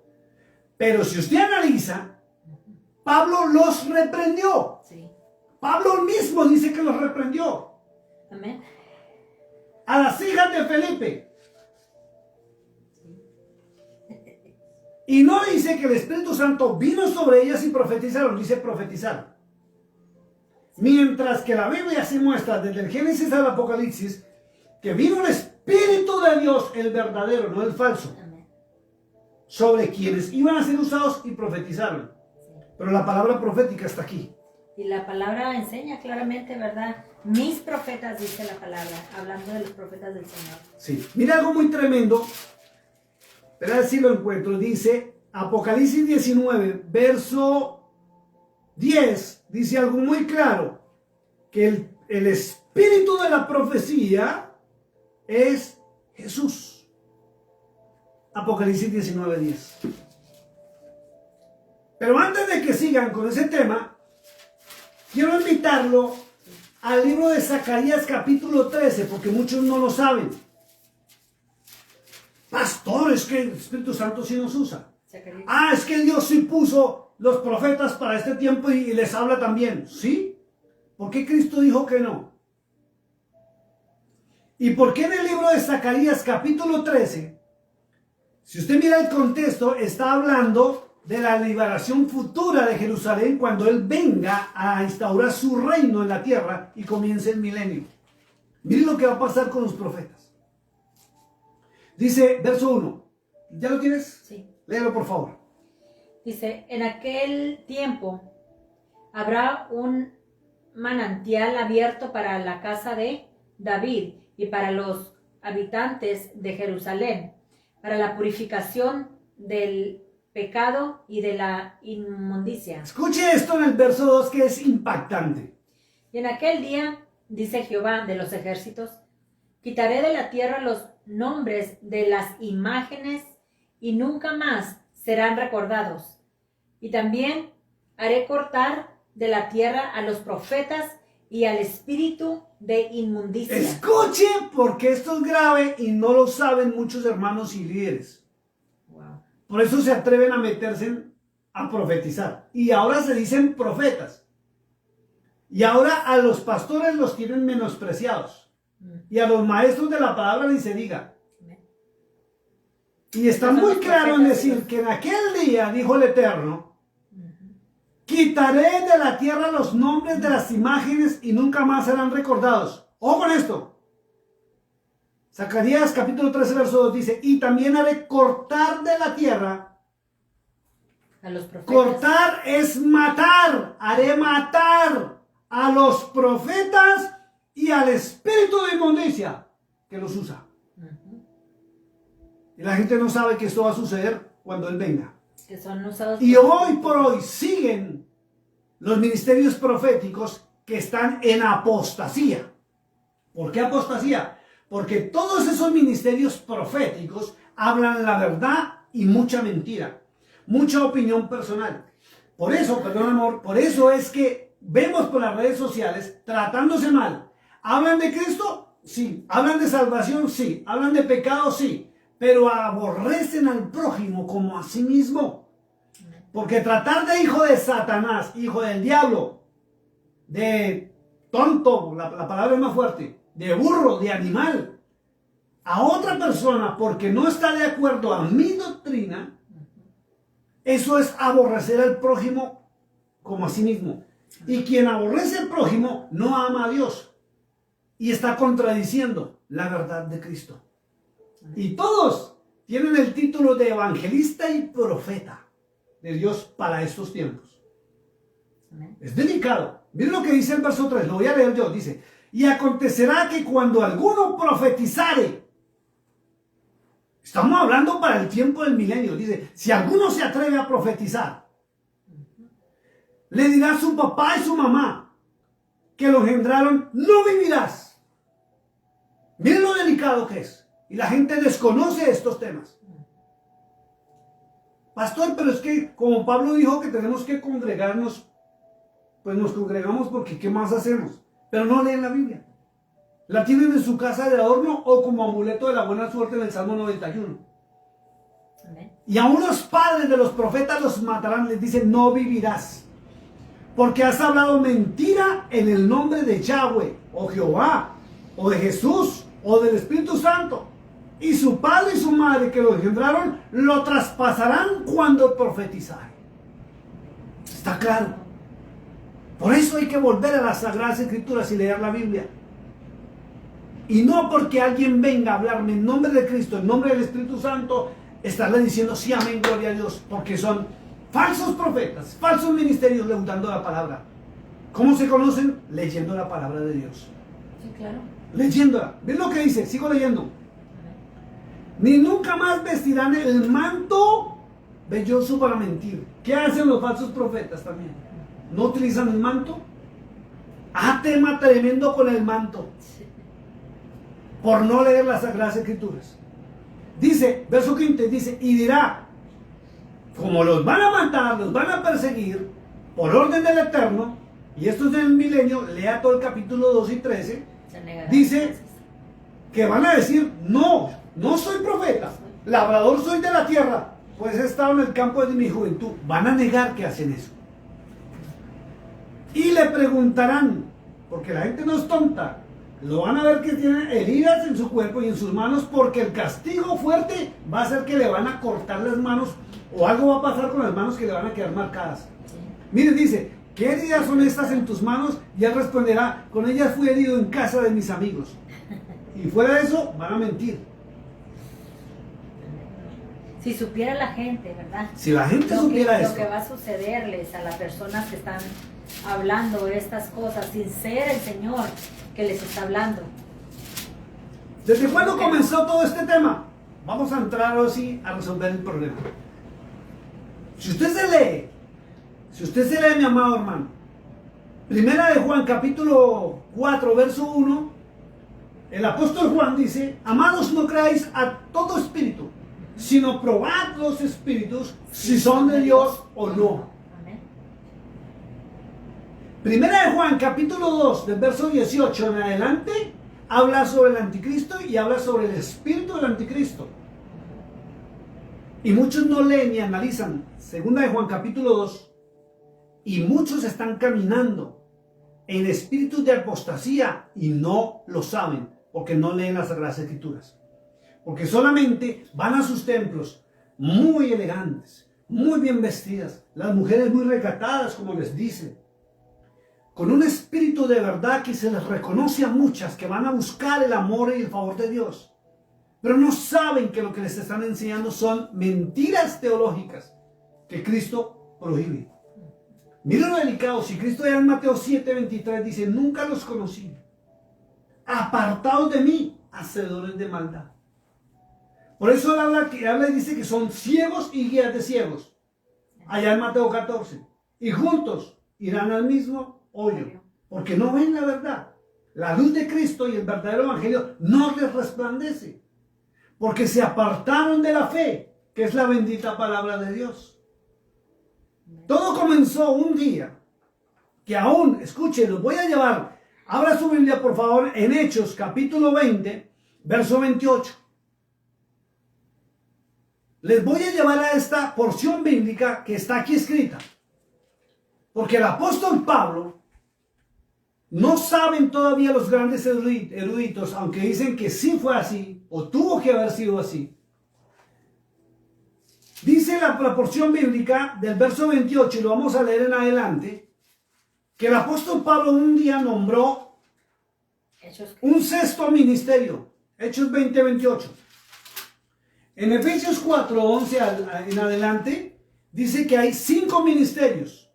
Pero si usted analiza, Pablo los reprendió. Sí. Pablo mismo dice que los reprendió. Amén. A las hijas de Felipe. Y no dice que el Espíritu Santo vino sobre ellas y profetizaron, dice profetizaron. Mientras que la Biblia sí muestra desde el Génesis al Apocalipsis que vino el Espíritu de Dios, el verdadero, no el falso, Amén. sobre quienes iban a ser usados y profetizaron. Pero la palabra profética está aquí. Y la palabra enseña claramente, ¿verdad? Mis profetas, dice la palabra, hablando de los profetas del Señor. Sí. Mira algo muy tremendo. Pero si lo encuentro. Dice Apocalipsis 19, verso 10. Dice algo muy claro. Que el espíritu de la profecía es Jesús. Apocalipsis 19, 10. Pero antes de que sigan con ese tema, quiero invitarlo al libro de Zacarías capítulo 13, porque muchos no lo saben. Pastor, es que el Espíritu Santo sí nos usa. Zacarías. Ah, es que Dios sí puso los profetas para este tiempo y les habla también. ¿Sí? ¿Por qué Cristo dijo que no? ¿Y por qué en el libro de Zacarías capítulo 13, si usted mira el contexto, está hablando de la liberación futura de Jerusalén cuando Él venga a instaurar su reino en la tierra y comience el milenio. Miren lo que va a pasar con los profetas. Dice, verso 1. ¿Ya lo tienes? Sí. Léelo, por favor. Dice, en aquel tiempo habrá un manantial abierto para la casa de David y para los habitantes de Jerusalén, para la purificación del pecado y de la inmundicia. Escuche esto en el verso 2 que es impactante. Y en aquel día, dice Jehová de los ejércitos, quitaré de la tierra los nombres de las imágenes y nunca más serán recordados. Y también haré cortar de la tierra a los profetas y al espíritu de inmundicia. Escuche, porque esto es grave y no lo saben muchos hermanos y líderes. Wow. Por eso se atreven a meterse a profetizar. Y ahora se dicen profetas. Y ahora a los pastores los tienen menospreciados. Y a los maestros de la palabra ni se diga. Y está muy claro en decir que en aquel día, dijo el Eterno, quitaré de la tierra los nombres de las imágenes y nunca más serán recordados. Ojo con esto. Zacarías capítulo 13 verso 2 dice, y también haré cortar de la tierra. A los profetas. Cortar es matar. Haré matar a los profetas y al espíritu de inmundicia que los usa. Y la gente no sabe que esto va a suceder cuando Él venga. Que son usados Y hoy por hoy siguen los ministerios proféticos que están en apostasía. ¿Por qué apostasía? Porque todos esos ministerios proféticos hablan la verdad y mucha mentira, mucha opinión personal. Por eso, perdón amor, por eso es que vemos por las redes sociales tratándose mal. ¿Hablan de Cristo? Sí. ¿Hablan de salvación? Sí. ¿Hablan de pecado? Sí. Pero aborrecen al prójimo como a sí mismo. Porque tratar de hijo de Satanás, hijo del diablo, de tonto, la palabra es más fuerte, de burro, de animal, a otra persona porque no está de acuerdo a mi doctrina, eso es aborrecer al prójimo como a sí mismo. Y quien aborrece al prójimo no ama a Dios y está contradiciendo la verdad de Cristo. Y todos tienen el título de evangelista y profeta de Dios para estos tiempos. Amén. Es delicado. Miren lo que dice el verso 3, lo voy a leer yo. Dice, y acontecerá que cuando alguno profetizare, estamos hablando para el tiempo del milenio, dice, si alguno se atreve a profetizar, le dirá a su papá y su mamá que lo engendraron, no vivirás. Miren lo delicado que es. Y la gente desconoce estos temas. Pastor, pero es que como Pablo dijo que tenemos que congregarnos, pues nos congregamos porque ¿qué más hacemos? Pero no leen la Biblia. La tienen en su casa de adorno o como amuleto de la buena suerte en el Salmo 91. Amén. Y aún los padres de los profetas los matarán, les dicen, no vivirás. Porque has hablado mentira en el nombre de Yahweh, o Jehová, o de Jesús, o del Espíritu Santo. Y su padre y su madre que lo engendraron, lo traspasarán cuando profetizare. Está claro. Por eso hay que volver a las Sagradas Escrituras y leer la Biblia. Y no porque alguien venga a hablarme en nombre de Cristo, en nombre del Espíritu Santo, estarle diciendo sí, amén, gloria a Dios, porque son falsos profetas, falsos ministerios leudando la palabra. ¿Cómo se conocen? Leyendo la palabra de Dios. Sí, claro. Leyéndola. ¿Ven lo que dice? Sigo leyendo. Ni nunca más vestirán el manto velloso para mentir. ¿Qué hacen los falsos profetas también? ¿No utilizan el manto? Ah, tema tremendo con el manto. Por no leer las Sagradas Escrituras. Dice, verso 15, dice, y dirá, como los van a matar, los van a perseguir, por orden del Eterno, y esto es en el milenio, lea todo el capítulo 2 y 13, dice que van a decir, no soy profeta, labrador soy de la tierra, pues he estado en el campo de mi juventud. Van a negar que hacen eso. Y le preguntarán, porque la gente no es tonta, Lo van a ver que tienen heridas en su cuerpo y en sus manos porque el castigo fuerte va a ser que le van a cortar las manos o algo va a pasar con las manos que le van a quedar marcadas. Mire, dice, ¿qué heridas son estas en tus manos? Y él responderá, con ellas fui herido en casa de mis amigos. Y fuera de eso, van a mentir. Si supiera la gente, ¿verdad? Si la gente supiera lo eso. que va a sucederles a las personas que están hablando estas cosas, sin ser el Señor que les está hablando. ¿Desde cuándo comenzó todo este tema? Vamos a entrar ahora sí a resolver el problema. Si usted se lee, mi amado hermano, Primera de Juan, capítulo 4, verso 1, el apóstol Juan dice, amados, no creáis a todo espíritu, sino probad los espíritus si son de Dios o no. Amén. Primera de Juan, capítulo 2, del verso 18 en adelante, habla sobre el anticristo y habla sobre el espíritu del anticristo. Y muchos no leen ni analizan. Segunda de Juan, capítulo 2, y muchos están caminando en espíritus de apostasía y no lo saben, porque no leen las Sagradas Escrituras. Porque solamente van a sus templos muy elegantes, muy bien vestidas, las mujeres muy recatadas, como les dicen, con un espíritu de verdad que se les reconoce a muchas que van a buscar el amor y el favor de Dios, pero no saben que lo que les están enseñando son mentiras teológicas que Cristo prohíbe. Miren lo delicado, si Cristo ya en Mateo 7:23 dice, nunca los conocí, apartados de mí, hacedores de maldad. Por eso él habla y dice que son ciegos y guías de ciegos, allá en Mateo 14, y juntos irán al mismo hoyo, porque no ven la verdad. La luz de Cristo y el verdadero evangelio no les resplandece, porque se apartaron de la fe, que es la bendita palabra de Dios. Todo comenzó un día, que aún, escuchen, los voy a llevar, abra su Biblia por favor, en Hechos, capítulo 20, verso 28. Les voy a llevar a esta porción bíblica que está aquí escrita, porque el apóstol Pablo, no saben todavía los grandes eruditos, aunque dicen que sí fue así, o tuvo que haber sido así. Dice la porción bíblica del verso 28, y lo vamos a leer en adelante, que el apóstol Pablo un día nombró un sexto ministerio, Hechos 20:28. En Efesios 4:11 en adelante, dice que hay 5 ministerios,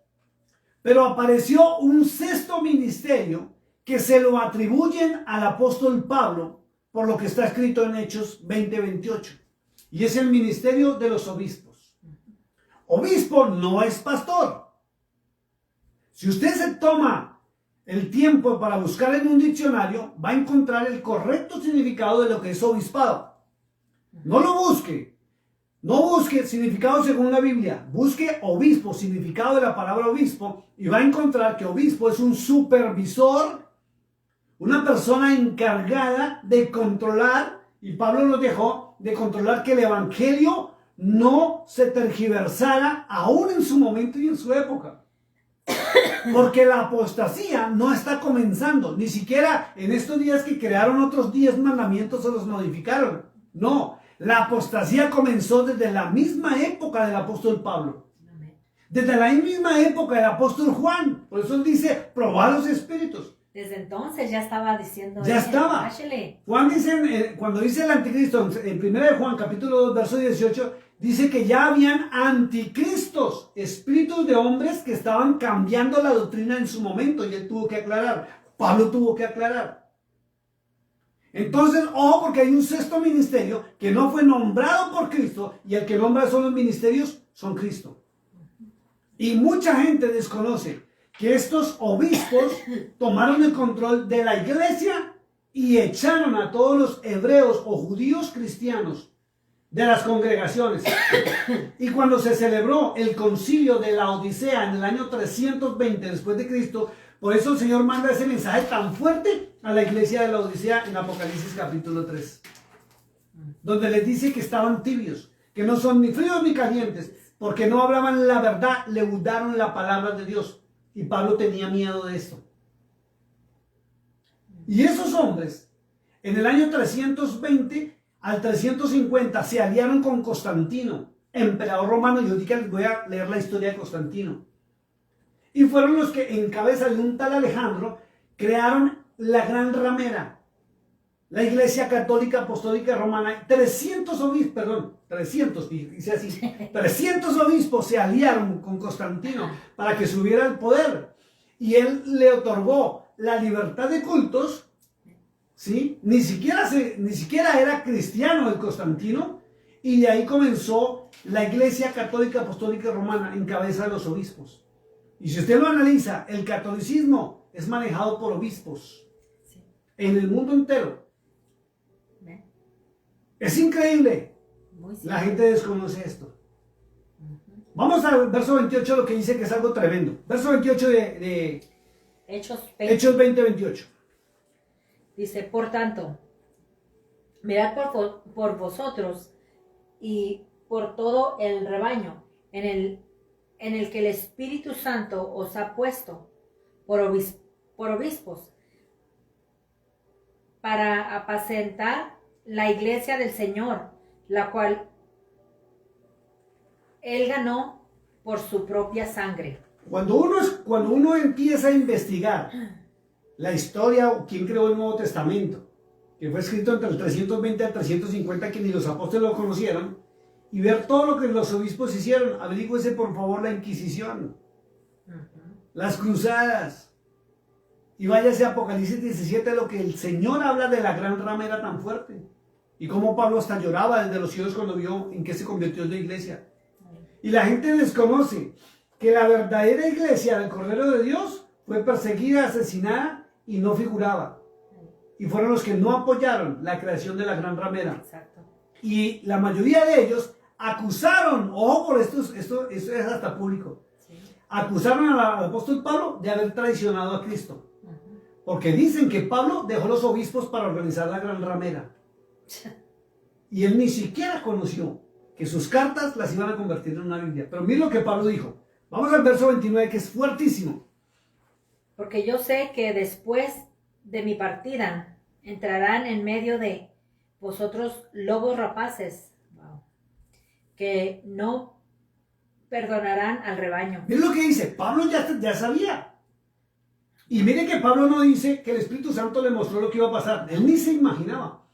pero apareció un sexto ministerio que se lo atribuyen al apóstol Pablo, por lo que está escrito en Hechos 20:28. Y es el ministerio de los obispos. Obispo no es pastor. Si usted se toma el tiempo para buscar en un diccionario, va a encontrar el correcto significado de lo que es obispado. No lo busque. No busque significado según la Biblia. Busque obispo, significado de la palabra obispo, y va a encontrar que obispo es un supervisor, una persona encargada de controlar, y Pablo nos dejó, de controlar que el evangelio no se tergiversara aún en su momento y en su época. Porque la apostasía no está comenzando, ni siquiera en estos días que crearon otros 10 mandamientos o los modificaron. No, la apostasía comenzó desde la misma época del apóstol Pablo. Desde la misma época del apóstol Juan. Por eso él dice, probad los espíritus. Desde entonces ya estaba diciendo. Ya estaba. Juan dice, cuando dice el anticristo, en 1 de Juan capítulo 2, verso 18, dice que ya habían anticristos, espíritus de hombres que estaban cambiando la doctrina en su momento, y él tuvo que aclarar, Pablo tuvo que aclarar. Entonces, ojo, porque hay un sexto ministerio que no fue nombrado por Cristo, y el que nombra son los ministerios, son Cristo. Y mucha gente desconoce que estos obispos tomaron el control de la iglesia y echaron a todos los hebreos o judíos cristianos de las congregaciones. Y cuando se celebró el concilio de la Odisea en el año 320 después de Cristo, por eso el Señor manda ese mensaje tan fuerte a la iglesia de la Odisea en Apocalipsis capítulo 3, donde les dice que estaban tibios, que no son ni fríos ni calientes, porque no hablaban la verdad, le dudaron la palabra de Dios. Y Pablo tenía miedo de esto. Y esos hombres, en el año 320 al 350, se aliaron con Constantino, emperador romano. Y ahorita les voy a leer la historia de Constantino. Y fueron los que, en cabeza de un tal Alejandro, crearon la Gran Ramera, la Iglesia Católica Apostólica Romana. 300 obispos se aliaron con Constantino para que subiera al poder. Y él le otorgó la libertad de cultos, ¿sí? Ni siquiera era cristiano el Constantino. Y de ahí comenzó la Iglesia Católica Apostólica Romana en cabeza de los obispos. Y si usted lo analiza, el catolicismo es manejado por obispos en el mundo entero. Es increíble. La gente desconoce esto. Vamos al verso 28, lo que dice que es algo tremendo. Verso 28 de Hechos 20, 28. Dice, por tanto, mirad por vosotros y por todo el rebaño en el que el Espíritu Santo os ha puesto por obispos para apacentar la iglesia del Señor, la cual Él ganó por su propia sangre. Cuando uno empieza a investigar la historia o quién creó el Nuevo Testamento, que fue escrito entre el 320 al 350, que ni los apóstoles lo conocieron, y ver todo lo que los obispos hicieron, averígüese por favor la Inquisición, las cruzadas, y váyase a Apocalipsis 17, lo que el Señor habla de la gran ramera tan fuerte, y cómo Pablo hasta lloraba desde los cielos cuando vio en qué se convirtió la iglesia. Y la gente desconoce que la verdadera iglesia del Cordero de Dios fue perseguida, asesinada y no figuraba. Y fueron los que no apoyaron la creación de la gran ramera. Exacto. Y la mayoría de ellos acusaron, ojo por esto es hasta público, sí, acusaron al apóstol Pablo de haber traicionado a Cristo. Porque dicen que Pablo dejó los obispos para organizar la gran ramera. Y él ni siquiera conoció que sus cartas las iban a convertir en una Biblia. Pero mira lo que Pablo dijo. Vamos al verso 29, que es fuertísimo. Porque yo sé que después de mi partida entrarán en medio de vosotros lobos rapaces, que no perdonarán al rebaño. Mira lo que dice. Pablo ya sabía. Y mire que Pablo no dice que el Espíritu Santo le mostró lo que iba a pasar. Él ni se imaginaba,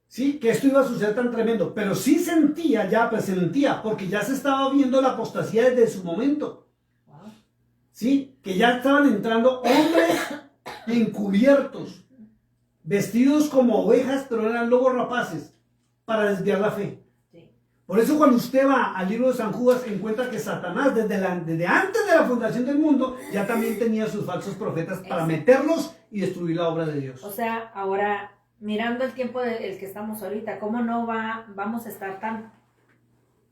¿sí?, que esto iba a suceder tan tremendo. Pero sí sentía, ya presentía, porque ya se estaba viendo la apostasía desde su momento. ¿Sí? Que ya estaban entrando hombres encubiertos, vestidos como ovejas, pero eran lobos rapaces, para desviar la fe. Por eso cuando usted va al libro de San Judas, encuentra que Satanás, desde antes de la fundación del mundo, ya también tenía sus falsos profetas para meterlos y destruir la obra de Dios. O sea, ahora, mirando el tiempo del que estamos ahorita, ¿cómo no vamos a estar tan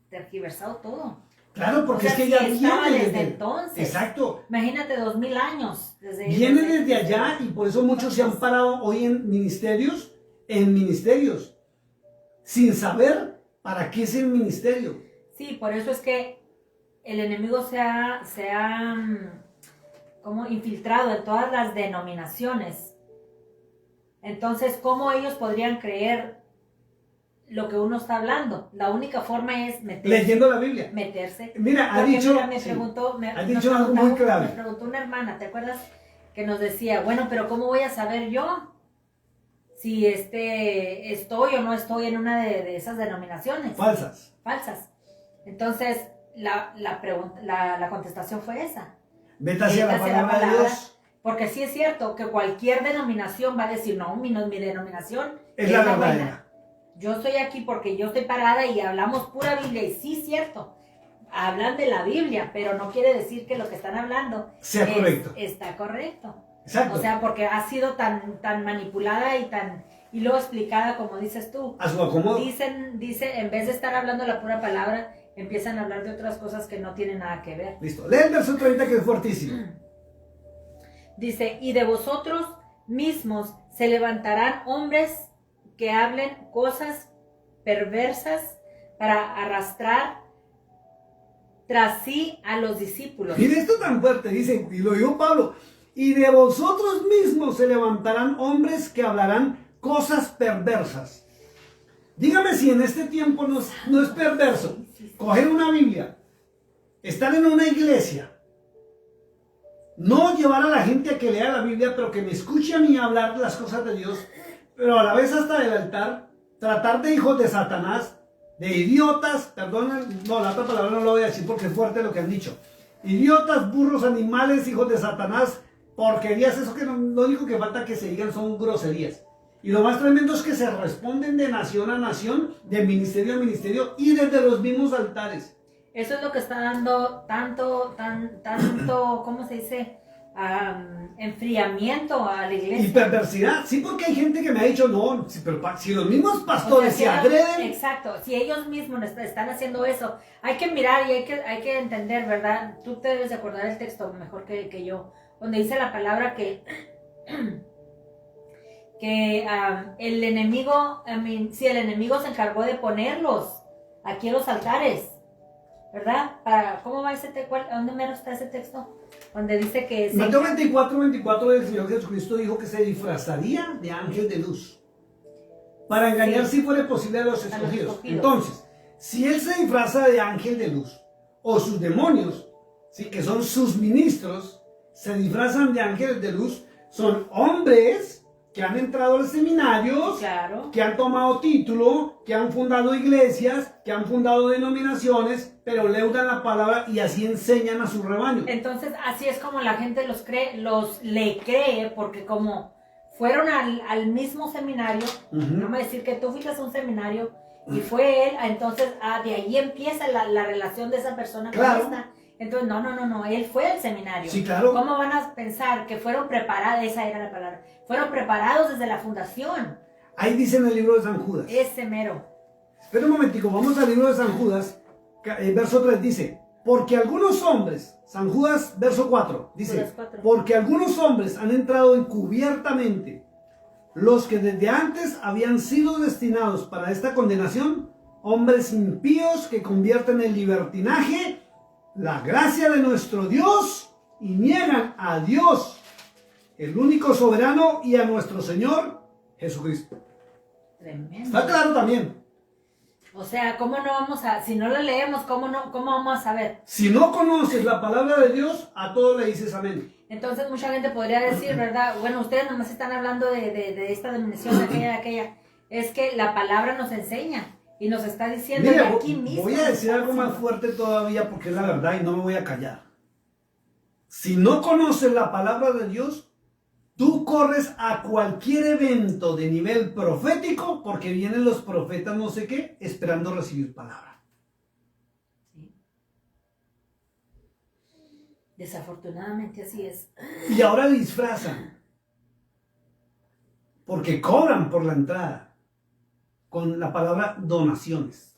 tergiversado todo? Claro, porque, o sea, es que ya viene desde entonces. Exacto. Imagínate 2000 años. Viene desde allá, y por eso muchos se han parado hoy en ministerios, sin saber para qué es el ministerio. Sí, por eso es que el enemigo se ha como infiltrado en todas las denominaciones. Entonces, ¿cómo ellos podrían creer lo que uno está hablando? La única forma es meterse. Leyendo la Biblia. Meterse. Mira, ha dicho algo muy clave. Me preguntó una hermana, ¿te acuerdas? Que nos decía, bueno, pero ¿cómo voy a saber yo si estoy o no estoy en una de esas denominaciones? Falsas. Entonces, la contestación fue esa. Vete hacia la palabra de Dios. Porque sí es cierto que cualquier denominación va a decir, no, mi denominación es la verdadera. Yo estoy aquí porque yo estoy parada y hablamos pura Biblia. Y sí es cierto, hablan de la Biblia, pero no quiere decir que lo que están hablando correcto. Está correcto. Exacto. O sea, porque ha sido tan manipulada y luego explicada, como dices tú. A su acomodo. Dice, en vez de estar hablando la pura palabra, empiezan a hablar de otras cosas que no tienen nada que ver. Listo. Lee el verso 30, que es fuertísimo. Dice, y de vosotros mismos se levantarán hombres que hablen cosas perversas para arrastrar tras sí a los discípulos. Mire esto tan fuerte, dice, y lo dijo Pablo. y de vosotros mismos se levantarán hombres que hablarán cosas perversas. Dígame si en este tiempo no es perverso coger una Biblia, estar en una iglesia, no llevar a la gente a que lea la Biblia, pero que me escuche a mí hablar las cosas de Dios, pero a la vez hasta del altar, tratar de hijos de Satanás, de idiotas, perdonen, no, la otra palabra no lo voy a decir porque es fuerte lo que han dicho. Idiotas, burros, animales, hijos de Satanás, porquerías, eso que lo único que falta que se digan son groserías. Y lo más tremendo es que se responden de nación a nación, de ministerio a ministerio y desde los mismos altares. Eso es lo que está dando tanto, ¿cómo se dice? Enfriamiento a la iglesia. Y perversidad, sí, porque hay gente que me ha dicho, no, pero si los mismos pastores se agreden. Exacto, si ellos mismos están haciendo eso, hay que mirar y hay que entender, ¿verdad? Tú te debes de acordar el texto mejor que yo, donde dice la palabra que el enemigo, si el enemigo se encargó de ponerlos aquí en los altares, ¿verdad? ¿Cómo va ese texto? ¿Dónde mero está ese texto? Donde dice que... Mateo 24 el Señor Jesucristo dijo que se disfrazaría de ángel de luz para engañar, si fuera posible, a los escogidos. Entonces, si Él se disfraza de ángel de luz, o sus demonios, ¿sí?, que son sus ministros, se disfrazan de ángeles de luz, son hombres que han entrado a los seminarios, claro, que han tomado título, que han fundado iglesias, que han fundado denominaciones, pero leudan la palabra y así enseñan a su rebaño. Entonces, así es como la gente le cree, porque como fueron al mismo seminario, no me decir que tú fuiste a un seminario y fue él, entonces de ahí empieza la relación de esa persona con esta. Entonces, no, él fue al seminario. Sí, claro. ¿Cómo van a pensar que fueron preparados? Esa era la palabra. Fueron preparados desde la fundación. Ahí dice en el libro de San Judas. Ese mero. Espera un momentico, vamos al libro de San Judas, verso 3 dice, porque algunos hombres, San Judas, verso 4, dice, porque algunos hombres han entrado encubiertamente, los que desde antes habían sido destinados para esta condenación, hombres impíos que convierten en libertinaje la gracia de nuestro Dios y niegan a Dios, el único soberano, y a nuestro Señor Jesucristo. Tremendo. Está claro también. O sea, ¿cómo no vamos a, si no lo leemos, cómo vamos a saber? Si no conoces la palabra de Dios, a todo le dices amén. Entonces mucha gente podría decir, ¿verdad? Bueno, ustedes nomás están hablando de esta denominación, de aquella. Es que la palabra nos enseña y nos está diciendo. Mira, aquí mismo. voy a decir algo más fuerte todavía porque es la verdad y no me voy a callar. Si no conoces la palabra de Dios, tú corres a cualquier evento de nivel profético porque vienen los profetas no sé qué esperando recibir palabra. Sí. Desafortunadamente así es. Y ahora disfrazan porque cobran por la entrada con la palabra donaciones.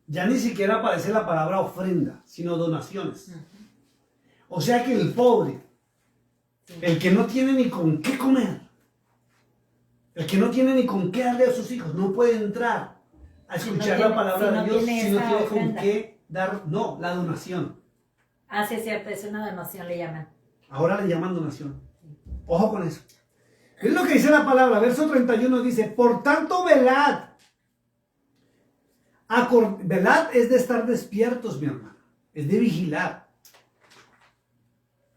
Ya ni siquiera aparece la palabra ofrenda, sino donaciones. O sea que el pobre, el que no tiene ni con qué comer, el que no tiene ni con qué darle a sus hijos, no puede entrar a escuchar la palabra de Dios si no tiene con qué dar, no, la donación. Ah, sí, es cierto, es una donación, le llaman. Ahora le llaman donación. Ojo con eso. Es lo que dice la palabra, verso 31 dice, por tanto velad. Velad es de estar despiertos, mi hermano, es de vigilar.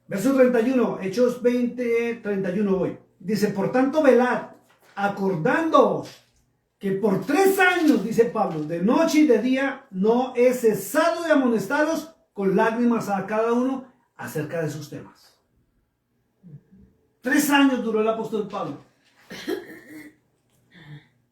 Verso 31, Hechos 20, 31 hoy. Dice, por tanto velad, acordándoos que por 3 años, dice Pablo, de noche y de día, no he cesado de amonestaros con lágrimas a cada uno acerca de sus temas. 3 años duró el apóstol Pablo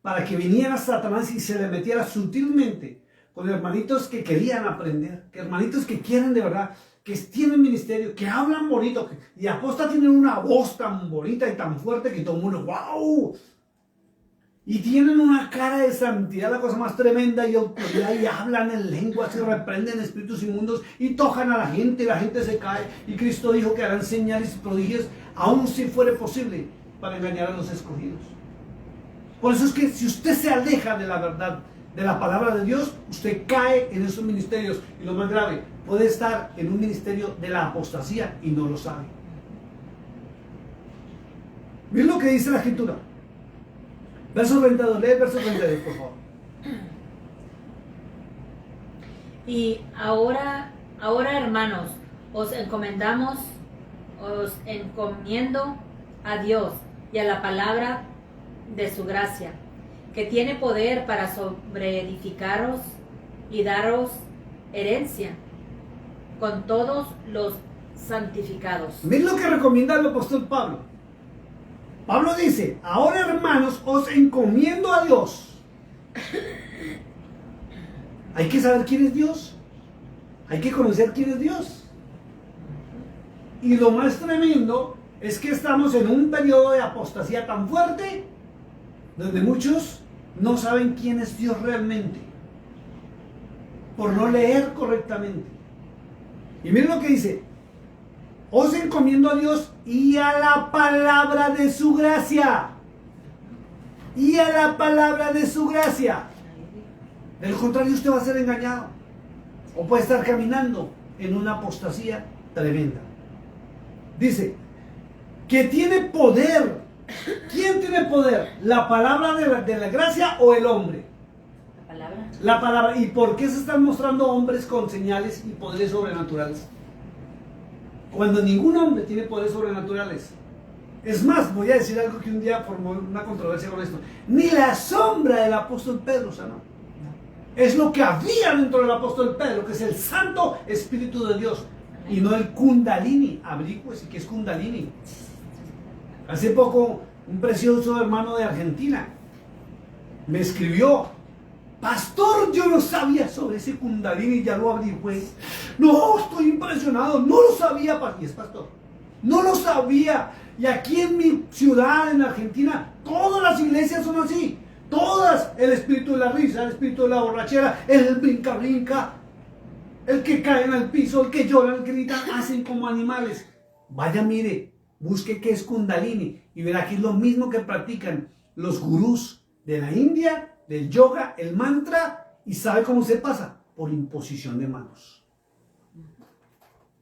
para que viniera Satanás y se le metiera sutilmente con hermanitos que querían aprender, que hermanitos que quieren de verdad, que tienen ministerio, que hablan bonito, y aposta tienen una voz tan bonita y tan fuerte que todo el mundo, ¡wow! Y tienen una cara de santidad, la cosa más tremenda, y autoridad, y hablan en lenguas, y reprenden espíritus inmundos, y tocan a la gente se cae, y Cristo dijo que harán señales y prodigios, aun si fuere posible, para engañar a los escogidos. Por eso es que si usted se aleja de la verdad, de la palabra de Dios, usted cae en esos ministerios, y lo más grave, puede estar en un ministerio de la apostasía y no lo sabe. Miren lo que dice la Escritura. Verso 32, lee el verso 32, por favor. Y ahora, hermanos, os encomiendo a Dios y a la palabra de su gracia, que tiene poder para sobreedificaros y daros herencia con todos los santificados. Miren lo que recomienda el apóstol Pablo. Pablo dice, ahora hermanos, os encomiendo a Dios. Hay que saber quién es Dios. Hay que conocer quién es Dios. Y lo más tremendo es que estamos en un periodo de apostasía tan fuerte, donde muchos no saben quién es Dios realmente, por no leer correctamente. Y miren lo que dice, os encomiendo a Dios y a la palabra de su gracia. Y a la palabra de su gracia. Del contrario, usted va a ser engañado. O puede estar caminando en una apostasía tremenda. Dice, que tiene poder. ¿Quién tiene poder? ¿La palabra de la gracia o el hombre? La palabra. La palabra. ¿Y por qué se están mostrando hombres con señales y poderes sobrenaturales? Cuando ningún hombre tiene poderes sobrenaturales. Es más, voy a decir algo que un día formó una controversia con esto. Ni la sombra del apóstol Pedro sanó. Es lo que había dentro del apóstol Pedro, que es el Santo Espíritu de Dios. Y no el Kundalini. Averigüese qué es Kundalini. Hace poco, un precioso hermano de Argentina me escribió: pastor, yo no sabía sobre ese Kundalini, ya lo averigüé. No, estoy impresionado, no lo sabía, y es pastor. No lo sabía. Y aquí en mi ciudad, en Argentina, todas las iglesias son así. Todas, el espíritu de la risa, el espíritu de la borrachera, el brinca, el que caen al piso, el que lloran, el que gritan, hacen como animales. Vaya, mire, busque qué es Kundalini y verá que es lo mismo que practican los gurús de la India, del yoga, el mantra. ¿Y sabe cómo se pasa? Por imposición de manos.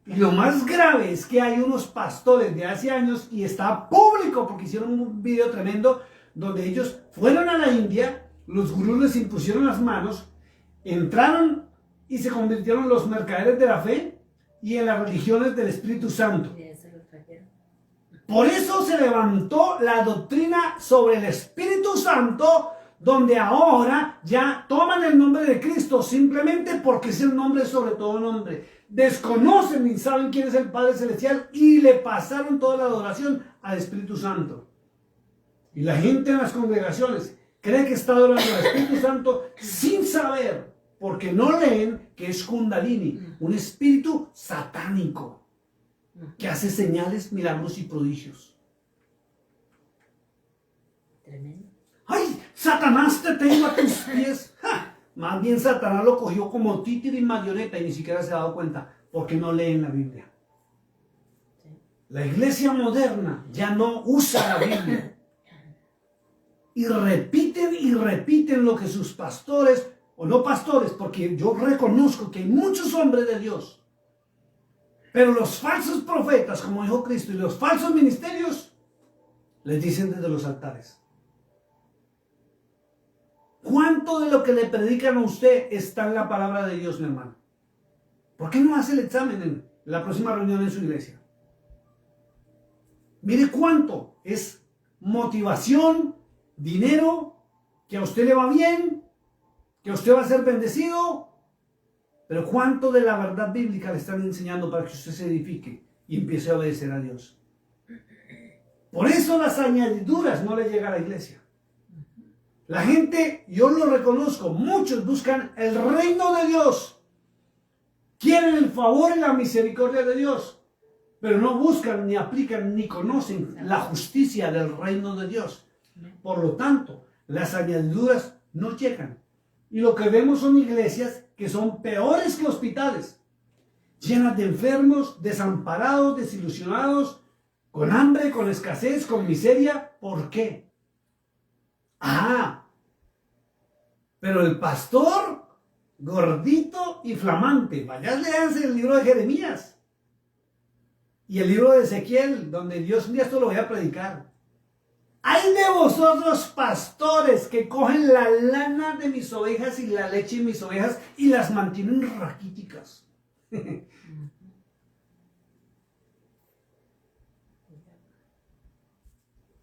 Y lo más grave es que hay unos pastores de hace años, y está público porque hicieron un video tremendo, donde ellos fueron a la India, los gurús les impusieron las manos, entraron y se convirtieron en los mercaderes de la fe y en las religiones del Espíritu Santo. Por eso se levantó la doctrina sobre el Espíritu Santo, donde ahora ya toman el nombre de Cristo simplemente porque es el nombre sobre todo nombre. Desconocen ni saben quién es el Padre Celestial y le pasaron toda la adoración al Espíritu Santo. Y la gente en las congregaciones cree que está adorando al Espíritu Santo sin saber, porque no leen que es Kundalini, un espíritu satánico que hace señales, milagros y prodigios. Tremendo. ¡Ay! Satanás, te tengo a tus pies. ¡Ja! Más bien Satanás lo cogió como títere y marioneta y ni siquiera se ha dado cuenta, porque no leen la Biblia. La iglesia moderna ya no usa la Biblia. Y repiten lo que sus pastores, o no pastores, porque yo reconozco que hay muchos hombres de Dios. Pero los falsos profetas, como dijo Cristo, y los falsos ministerios, les dicen desde los altares. ¿Cuánto de lo que le predican a usted está en la palabra de Dios, mi hermano? ¿Por qué no hace el examen en la próxima reunión en su iglesia? Mire cuánto es motivación, dinero, que a usted le va bien, que usted va a ser bendecido, pero cuánto de la verdad bíblica le están enseñando para que usted se edifique y empiece a obedecer a Dios. Por eso las añadiduras no le llegan a la iglesia. La gente, yo lo reconozco, muchos buscan el reino de Dios. Quieren el favor y la misericordia de Dios, pero no buscan, ni aplican, ni conocen la justicia del reino de Dios. Por lo tanto, las añadiduras no llegan. Y lo que vemos son iglesias que son peores que hospitales, llenas de enfermos, desamparados, desilusionados, con hambre, con escasez, con miseria. ¿Por qué? Pero el pastor, gordito y flamante, vaya, léanse el libro de Jeremías y el libro de Ezequiel, donde Dios, un día esto lo voy a predicar. Hay de vosotros pastores que cogen la lana de mis ovejas y la leche de mis ovejas y las mantienen raquíticas.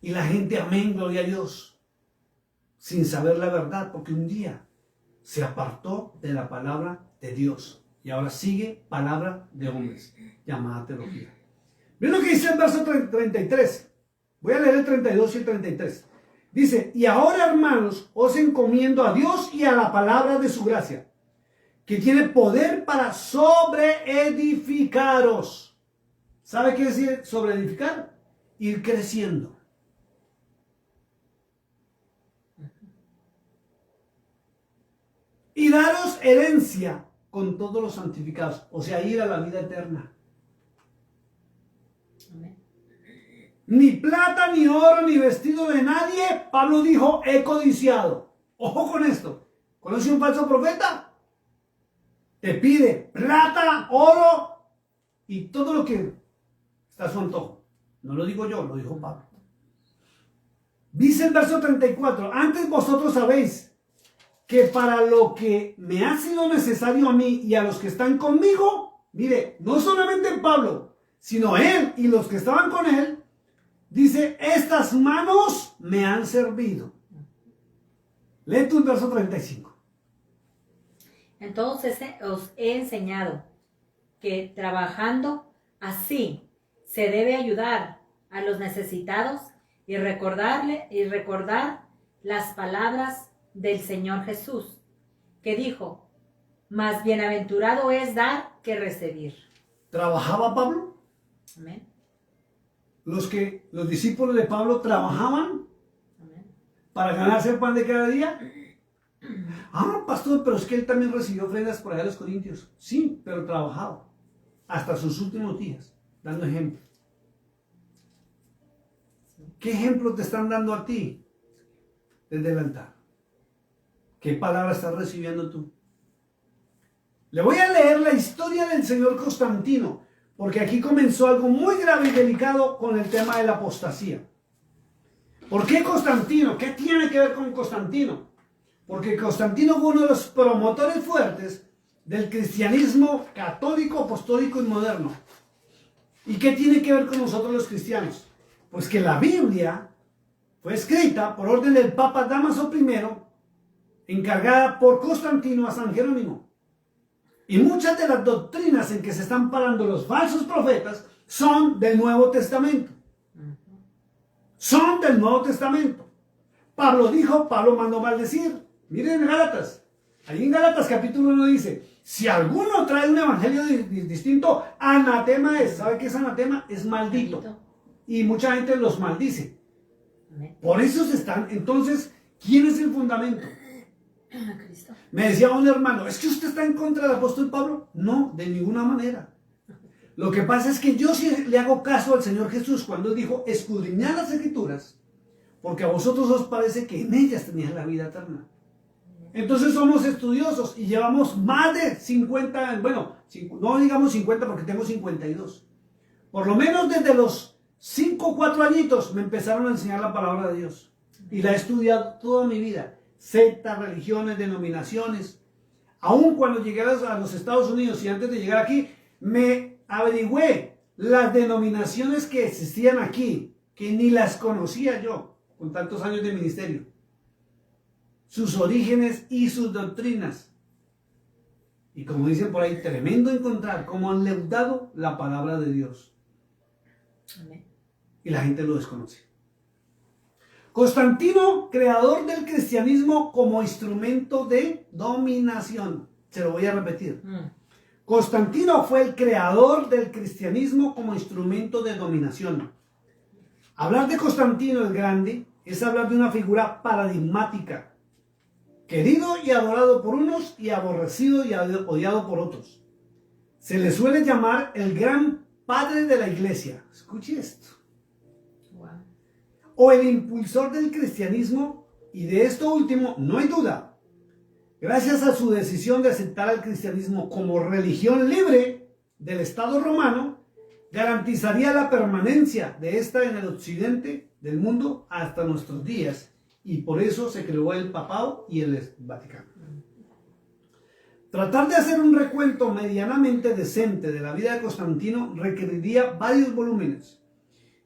Y la gente, amén, gloria a Dios, sin saber la verdad, porque un día se apartó de la palabra de Dios y ahora sigue palabra de hombres, llamada teología. Ven lo que dice el verso 33. Voy a leer el 32 y el 33. Dice, y ahora, hermanos, os encomiendo a Dios y a la palabra de su gracia, que tiene poder para sobreedificaros. ¿Sabe qué decir sobreedificar? Ir creciendo. Y daros herencia con todos los santificados, o sea, ir a la vida eterna. Amén. Ni plata, ni oro, ni vestido de nadie, Pablo dijo, he codiciado. Ojo con esto. ¿Conoce un falso profeta? Te pide plata, oro y todo lo que está a su antojo. No lo digo yo, lo dijo Pablo. Dice el verso 34, antes vosotros sabéis que para lo que me ha sido necesario a mí y a los que están conmigo, mire, no solamente Pablo, sino él y los que estaban con él, dice, estas manos me han servido. Lee tú el verso 35. Entonces os he enseñado que trabajando así se debe ayudar a los necesitados y recordar las palabras del Señor Jesús, que dijo, más bienaventurado es dar que recibir. ¿Trabajaba Pablo? Amén. Los discípulos de Pablo trabajaban Amén. para ganarse el pan de cada día. Ah, pastor, pero es que él también recibió ofrendas por allá de los Corintios. Sí, pero trabajaba hasta sus últimos días, dando ejemplo. ¿Qué ejemplo te están dando a ti desde el altar? ¿Qué palabra estás recibiendo tú? Le voy a leer la historia del señor Constantino, porque aquí comenzó algo muy grave y delicado con el tema de la apostasía. ¿Por qué Constantino? ¿Qué tiene que ver con Constantino? Porque Constantino fue uno de los promotores fuertes del cristianismo católico, apostólico y moderno. ¿Y qué tiene que ver con nosotros los cristianos? Pues que la Biblia fue escrita por orden del Papa Dámaso I, encargada por Constantino a San Jerónimo. Y muchas de las doctrinas en que se están parando los falsos profetas son del Nuevo Testamento. Son del Nuevo Testamento. Pablo dijo, Pablo mandó maldecir. Miren en Gálatas. Ahí en Gálatas capítulo 1 dice, si alguno trae un evangelio distinto, anatema es. ¿Sabe qué es anatema? Es maldito. Y mucha gente los maldice. Por eso se están. Entonces, ¿quién es el fundamento? Cristo. Me decía un hermano, ¿es que usted está en contra del apóstol Pablo? No, de ninguna manera. Lo que pasa es que yo sí le hago caso al Señor Jesús cuando dijo, escudriñad las Escrituras, porque a vosotros os parece que en ellas tenían la vida eterna. Entonces somos estudiosos y llevamos más de 50, bueno, no digamos 50 porque tengo 52. Por lo menos desde los 5 o 4 añitos me empezaron a enseñar la palabra de Dios. Y la he estudiado toda mi vida. Sectas, religiones, denominaciones. Aún cuando llegué a los Estados Unidos y antes de llegar aquí, me averigüé las denominaciones que existían aquí, que ni las conocía yo, con tantos años de ministerio. Sus orígenes y sus doctrinas. Y como dicen por ahí, tremendo encontrar cómo han leudado la palabra de Dios. Amén. Y la gente lo desconoce. Constantino, creador del cristianismo como instrumento de dominación. Se lo voy a repetir. Constantino fue el creador del cristianismo como instrumento de dominación. Hablar de Constantino el Grande es hablar de una figura paradigmática, querido y adorado por unos y aborrecido y odiado por otros. Se le suele llamar el gran padre de la iglesia. Escuche esto. O el impulsor del cristianismo, y de esto último no hay duda. Gracias a su decisión de aceptar al cristianismo como religión libre del Estado romano, garantizaría la permanencia de esta en el occidente del mundo hasta nuestros días, y por eso se creó el papado y el Vaticano. Tratar de hacer un recuento medianamente decente de la vida de Constantino requeriría varios volúmenes.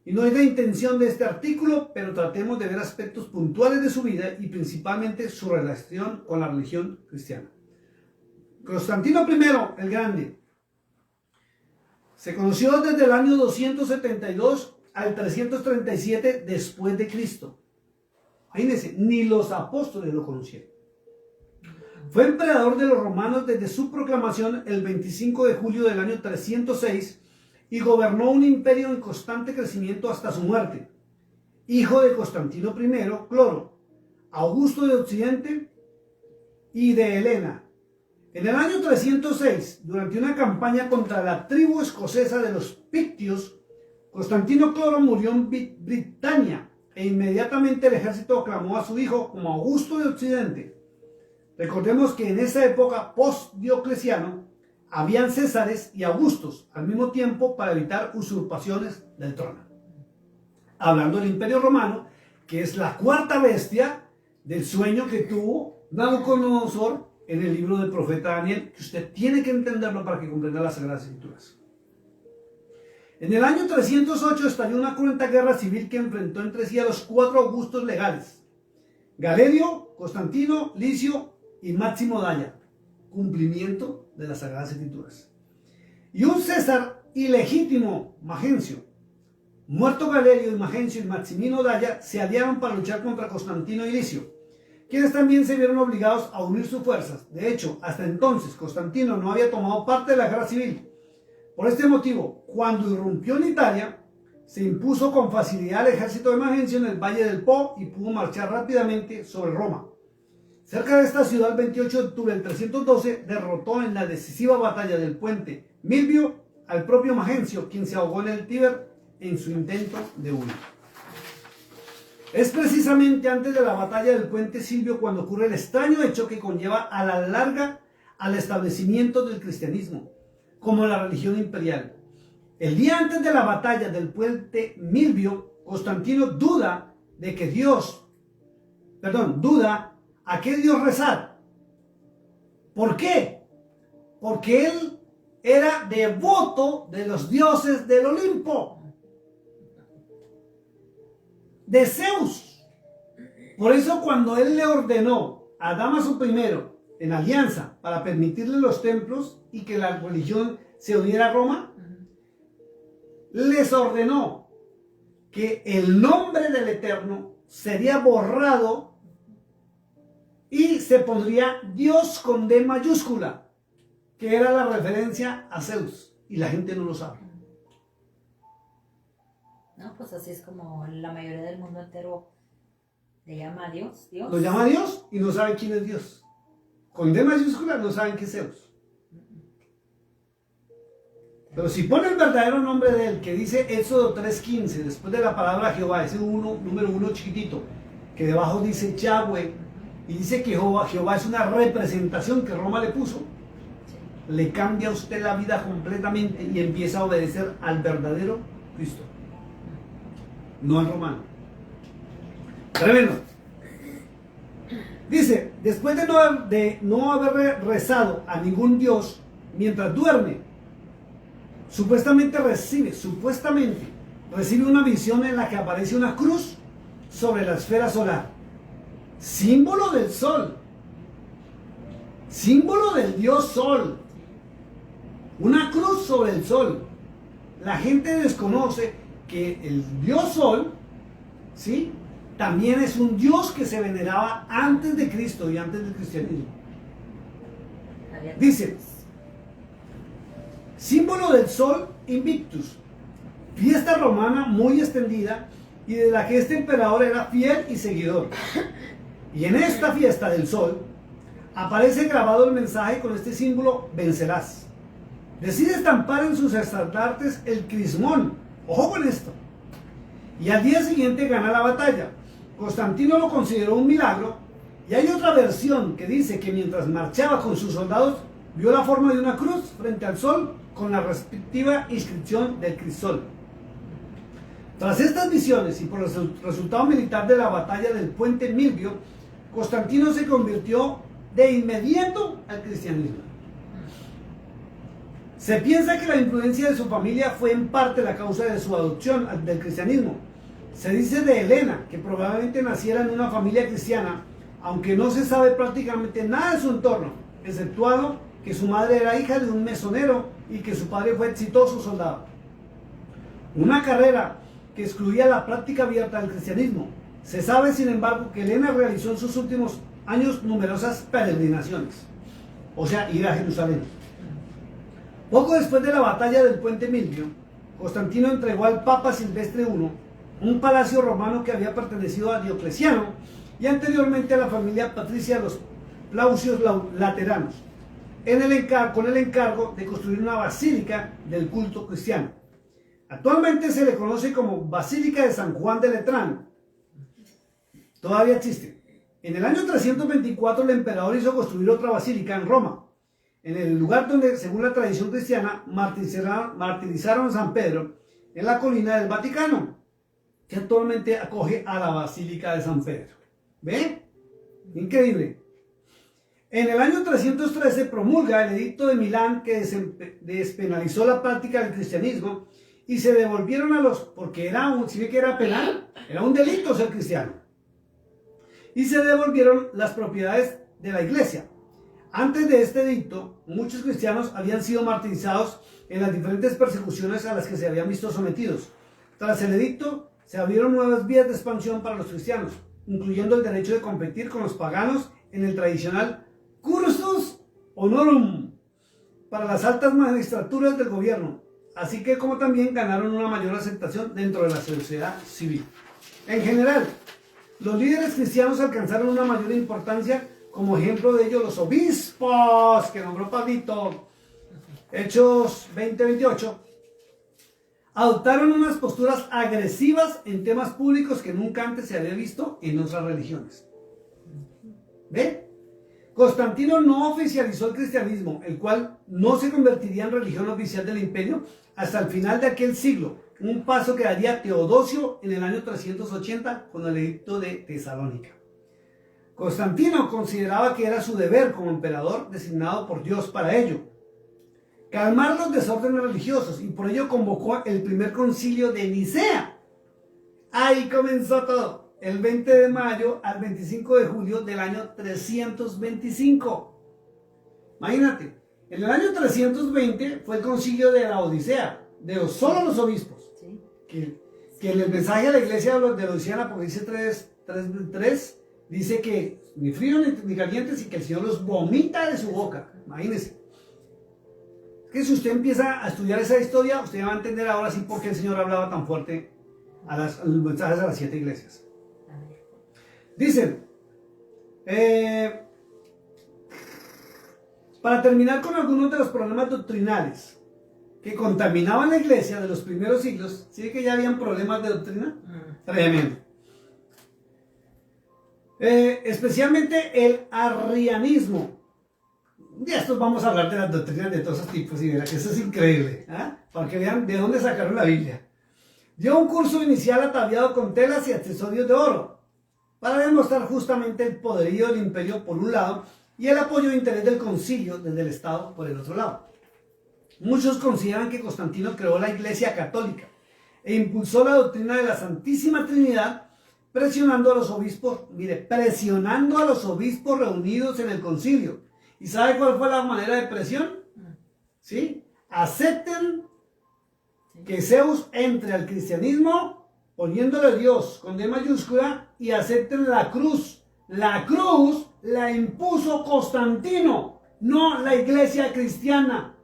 Y no es la intención de este artículo, pero tratemos de ver aspectos puntuales de su vida y principalmente su relación con la religión cristiana. Constantino I el Grande se conoció desde el año 272 al 337 después de Cristo. Imagínense, ni los apóstoles lo conocieron. Fue emperador de los romanos desde su proclamación el 25 de julio del año 306 y gobernó un imperio en constante crecimiento hasta su muerte. Hijo de Constantino I, Cloro, Augusto de Occidente y de Helena. En el año 306, durante una campaña contra la tribu escocesa de los Pictios, Constantino Cloro murió en Britania e inmediatamente el ejército aclamó a su hijo como Augusto de Occidente. Recordemos que en esa época post-Diocleciano habían Césares y Augustos al mismo tiempo para evitar usurpaciones del trono. Hablando del Imperio Romano, que es la cuarta bestia del sueño que tuvo Nabucodonosor en el libro del profeta Daniel, que usted tiene que entenderlo para que comprenda las Sagradas Escrituras. En el año 308 estalló una cruenta guerra civil que enfrentó entre sí a los 4 Augustos legales: Galerio, Constantino, Licio y Máximo Daña, cumplimiento de las Sagradas Escrituras. Y un César ilegítimo, Magencio. Muerto Galerio y Magencio y Maximino Daña se aliaron para luchar contra Constantino y Licio, quienes también se vieron obligados a unir sus fuerzas. De hecho, hasta entonces Constantino no había tomado parte de la guerra civil. Por este motivo, cuando irrumpió en Italia, se impuso con facilidad el ejército de Magencio en el Valle del Po y pudo marchar rápidamente sobre Roma. Cerca de esta ciudad, el 28 de octubre del 312, derrotó en la decisiva batalla del puente Milvio al propio Magencio, quien se ahogó en el Tíber en su intento de huir. Es precisamente antes de la batalla del puente Silvio cuando ocurre el extraño hecho que conlleva a la larga al establecimiento del cristianismo como la religión imperial. El día antes de la batalla del puente Milvio, Constantino duda a qué Dios rezar. ¿Por qué? Porque él era devoto de los dioses del Olimpo, de Zeus. Por eso cuando él le ordenó a Dámaso I en alianza para permitirle los templos y que la religión se uniera a Roma, les ordenó que el nombre del Eterno sería borrado y se pondría Dios con D mayúscula, que era la referencia a Zeus, y la gente no lo sabe. No, pues así es como la mayoría del mundo entero le llama a Dios. Lo llama a Dios y no saben quién es Dios. Con D mayúscula no saben qué es Zeus. Pero si pone el verdadero nombre de él, que dice Éxodo 3:15, después de la palabra Jehová, ese número 1 chiquitito, que debajo dice Yahweh, y dice que Jehová es una representación que Roma le puso, le cambia a usted la vida completamente y empieza a obedecer al verdadero Cristo, no al romano. Tremendo. Dice, después de no haber rezado a ningún dios mientras duerme, supuestamente recibe una visión en la que aparece una cruz sobre la esfera solar, símbolo del sol, símbolo del dios sol, una cruz sobre el sol. La gente desconoce que el dios sol, ¿sí?, también es un dios que se veneraba antes de Cristo y antes del cristianismo. Dice, símbolo del sol Invictus, fiesta romana muy extendida y de la que este emperador era fiel y seguidor. Y en esta fiesta del sol aparece grabado el mensaje con este símbolo: vencerás. Decide estampar en sus estandartes el crismón, ojo con esto, y al día siguiente gana la batalla. Constantino lo consideró un milagro, y hay otra versión que dice que mientras marchaba con sus soldados vio la forma de una cruz frente al sol con la respectiva inscripción del crisol. Tras estas visiones y por el resultado militar de la batalla del puente Milvio, Constantino se convirtió de inmediato al cristianismo. Se piensa que la influencia de su familia fue en parte la causa de su adopción del cristianismo. Se dice de Helena que probablemente naciera en una familia cristiana, aunque no se sabe prácticamente nada de su entorno, exceptuado que su madre era hija de un mesonero y que su padre fue exitoso soldado. Una carrera que excluía la práctica abierta del cristianismo. Se sabe, sin embargo, que Helena realizó en sus últimos años numerosas peregrinaciones, o sea, ir a Jerusalén. Poco después de la batalla del puente Milvio, Constantino entregó al Papa Silvestre I un palacio romano que había pertenecido a Diocleciano y anteriormente a la familia patricia de los Plaucios Lateranos, con el encargo de construir una basílica del culto cristiano. Actualmente se le conoce como Basílica de San Juan de Letrán. Todavía existe. En el año 324 el emperador hizo construir otra basílica en Roma, en el lugar donde, según la tradición cristiana, martirizaron a San Pedro, en la colina del Vaticano, que actualmente acoge a la Basílica de San Pedro. ¿Ve? Increíble. En el año 313 promulga el Edicto de Milán que despenalizó la práctica del cristianismo y se devolvieron porque si ve que era penal, era un delito ser cristiano. Y se devolvieron las propiedades de la iglesia. Antes de este edicto, muchos cristianos habían sido martirizados en las diferentes persecuciones a las que se habían visto sometidos. Tras el edicto, se abrieron nuevas vías de expansión para los cristianos, incluyendo el derecho de competir con los paganos en el tradicional cursus honorum para las altas magistraturas del gobierno, así que como también ganaron una mayor aceptación dentro de la sociedad civil. En general, los líderes cristianos alcanzaron una mayor importancia, como ejemplo de ello los obispos que nombró Pablito, Hechos 20-28, adoptaron unas posturas agresivas en temas públicos que nunca antes se había visto en otras religiones. ¿Ve? Constantino no oficializó el cristianismo, el cual no se convertiría en religión oficial del imperio hasta el final de aquel siglo, un paso que daría Teodosio en el año 380 con el edicto de Tesalónica. Constantino consideraba que era su deber como emperador designado por Dios para ello, calmar los desórdenes religiosos, y por ello convocó el primer concilio de Nicea. Ahí comenzó todo. El 20 de mayo al 25 de julio del año 325. Imagínate, en el año 320 fue el concilio de la Odisea, de solo los obispos. Sí. Que en el mensaje a la iglesia de la Odisea, Apocalipsis 3, dice que ni frío ni calientes, y que el Señor los vomita de su boca. Imagínense. Que si usted empieza a estudiar esa historia, usted va a entender ahora sí por qué el Señor hablaba tan fuerte a los mensajes a las 7 iglesias. Dicen, para terminar con algunos de los problemas doctrinales que contaminaban la iglesia de los primeros siglos, ¿sí que ya habían problemas de doctrina? Tremendo. Especialmente el arrianismo. De estos vamos a hablar de las doctrinas de todos esos tipos, y verá que eso es increíble, para que vean de dónde sacaron la Biblia. Dio un curso inicial ataviado con telas y accesorios de oro, para demostrar justamente el poderío del imperio por un lado y el apoyo e interés del concilio desde el Estado por el otro lado. Muchos consideran que Constantino creó la Iglesia Católica e impulsó la doctrina de la Santísima Trinidad, presionando a los obispos reunidos en el concilio. ¿Y sabe cuál fue la manera de presión? ¿Sí? Acepten que Zeus entre al cristianismo poniéndole Dios con D mayúscula, y acepten la cruz. La cruz la impuso Constantino, no la iglesia cristiana.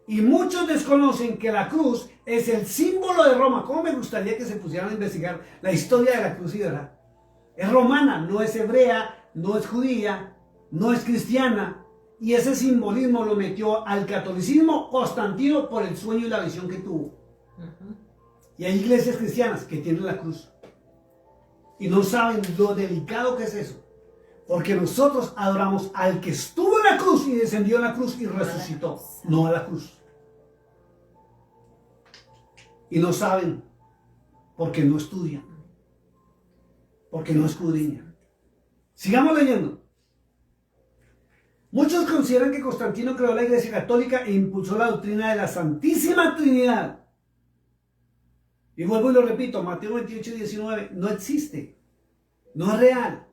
Y muchos desconocen que la cruz es el símbolo de Roma. ¿Cómo me gustaría que se pusieran a investigar la historia de la cruz? ¿Verdad? Es romana, no es hebrea, no es judía, no es cristiana. Y ese simbolismo lo metió al catolicismo Constantino por el sueño y la visión que tuvo. Y hay iglesias cristianas que tienen la cruz y no saben lo delicado que es eso, porque nosotros adoramos al que estuvo en la cruz y descendió en la cruz y resucitó, no a la cruz. Y no saben porque no estudian, porque no escudriñan. Sigamos leyendo. Muchos consideran que Constantino creó la Iglesia Católica e impulsó la doctrina de la Santísima Trinidad. Y vuelvo y lo repito, Mateo 28:19 no existe, no es real.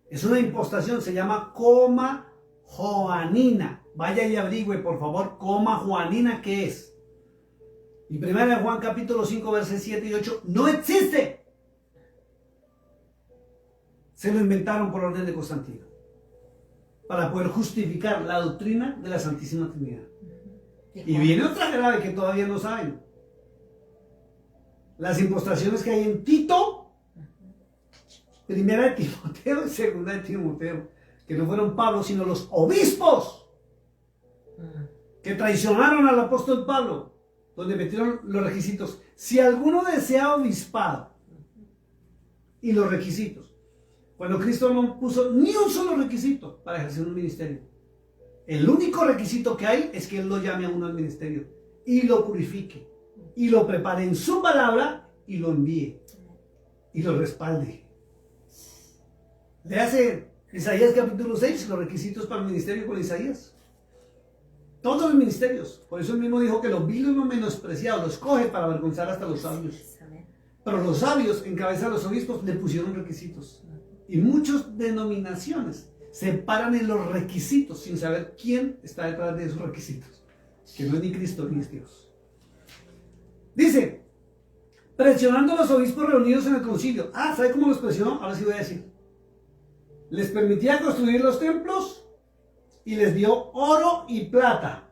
Es una impostación, se llama coma joanina. Vaya y averigüe, por favor, coma joanina, ¿qué es? Y 1 Juan capítulo 5, versos 7 y 8, no existe. Se lo inventaron por orden de Constantino, para poder justificar la doctrina de la Santísima Trinidad. Y viene otra grave que todavía no saben. Las impostaciones que hay en Tito, primera de Timoteo y segunda de Timoteo, que no fueron Pablo, sino los obispos que traicionaron al apóstol Pablo, donde metieron los requisitos. Si alguno desea obispado y los requisitos, cuando Cristo no puso ni un solo requisito para ejercer un ministerio, el único requisito que hay es que Él lo llame a uno al ministerio y lo purifique y lo prepare en su palabra y lo envíe y lo respalde. Léase Isaías capítulo 6, los requisitos para el ministerio con Isaías. Todos los ministerios. Por eso él mismo dijo que los viles, los menospreciados, los coge para avergonzar hasta los sabios. Pero los sabios, en cabeza de los obispos, le pusieron requisitos. Y muchas denominaciones se paran en los requisitos sin saber quién está detrás de esos requisitos. Que no es ni Cristo ni es Dios. Dice, presionando a los obispos reunidos en el concilio. ¿Sabe cómo los presionó? Ahora sí voy a decir. Les permitía construir los templos y les dio oro y plata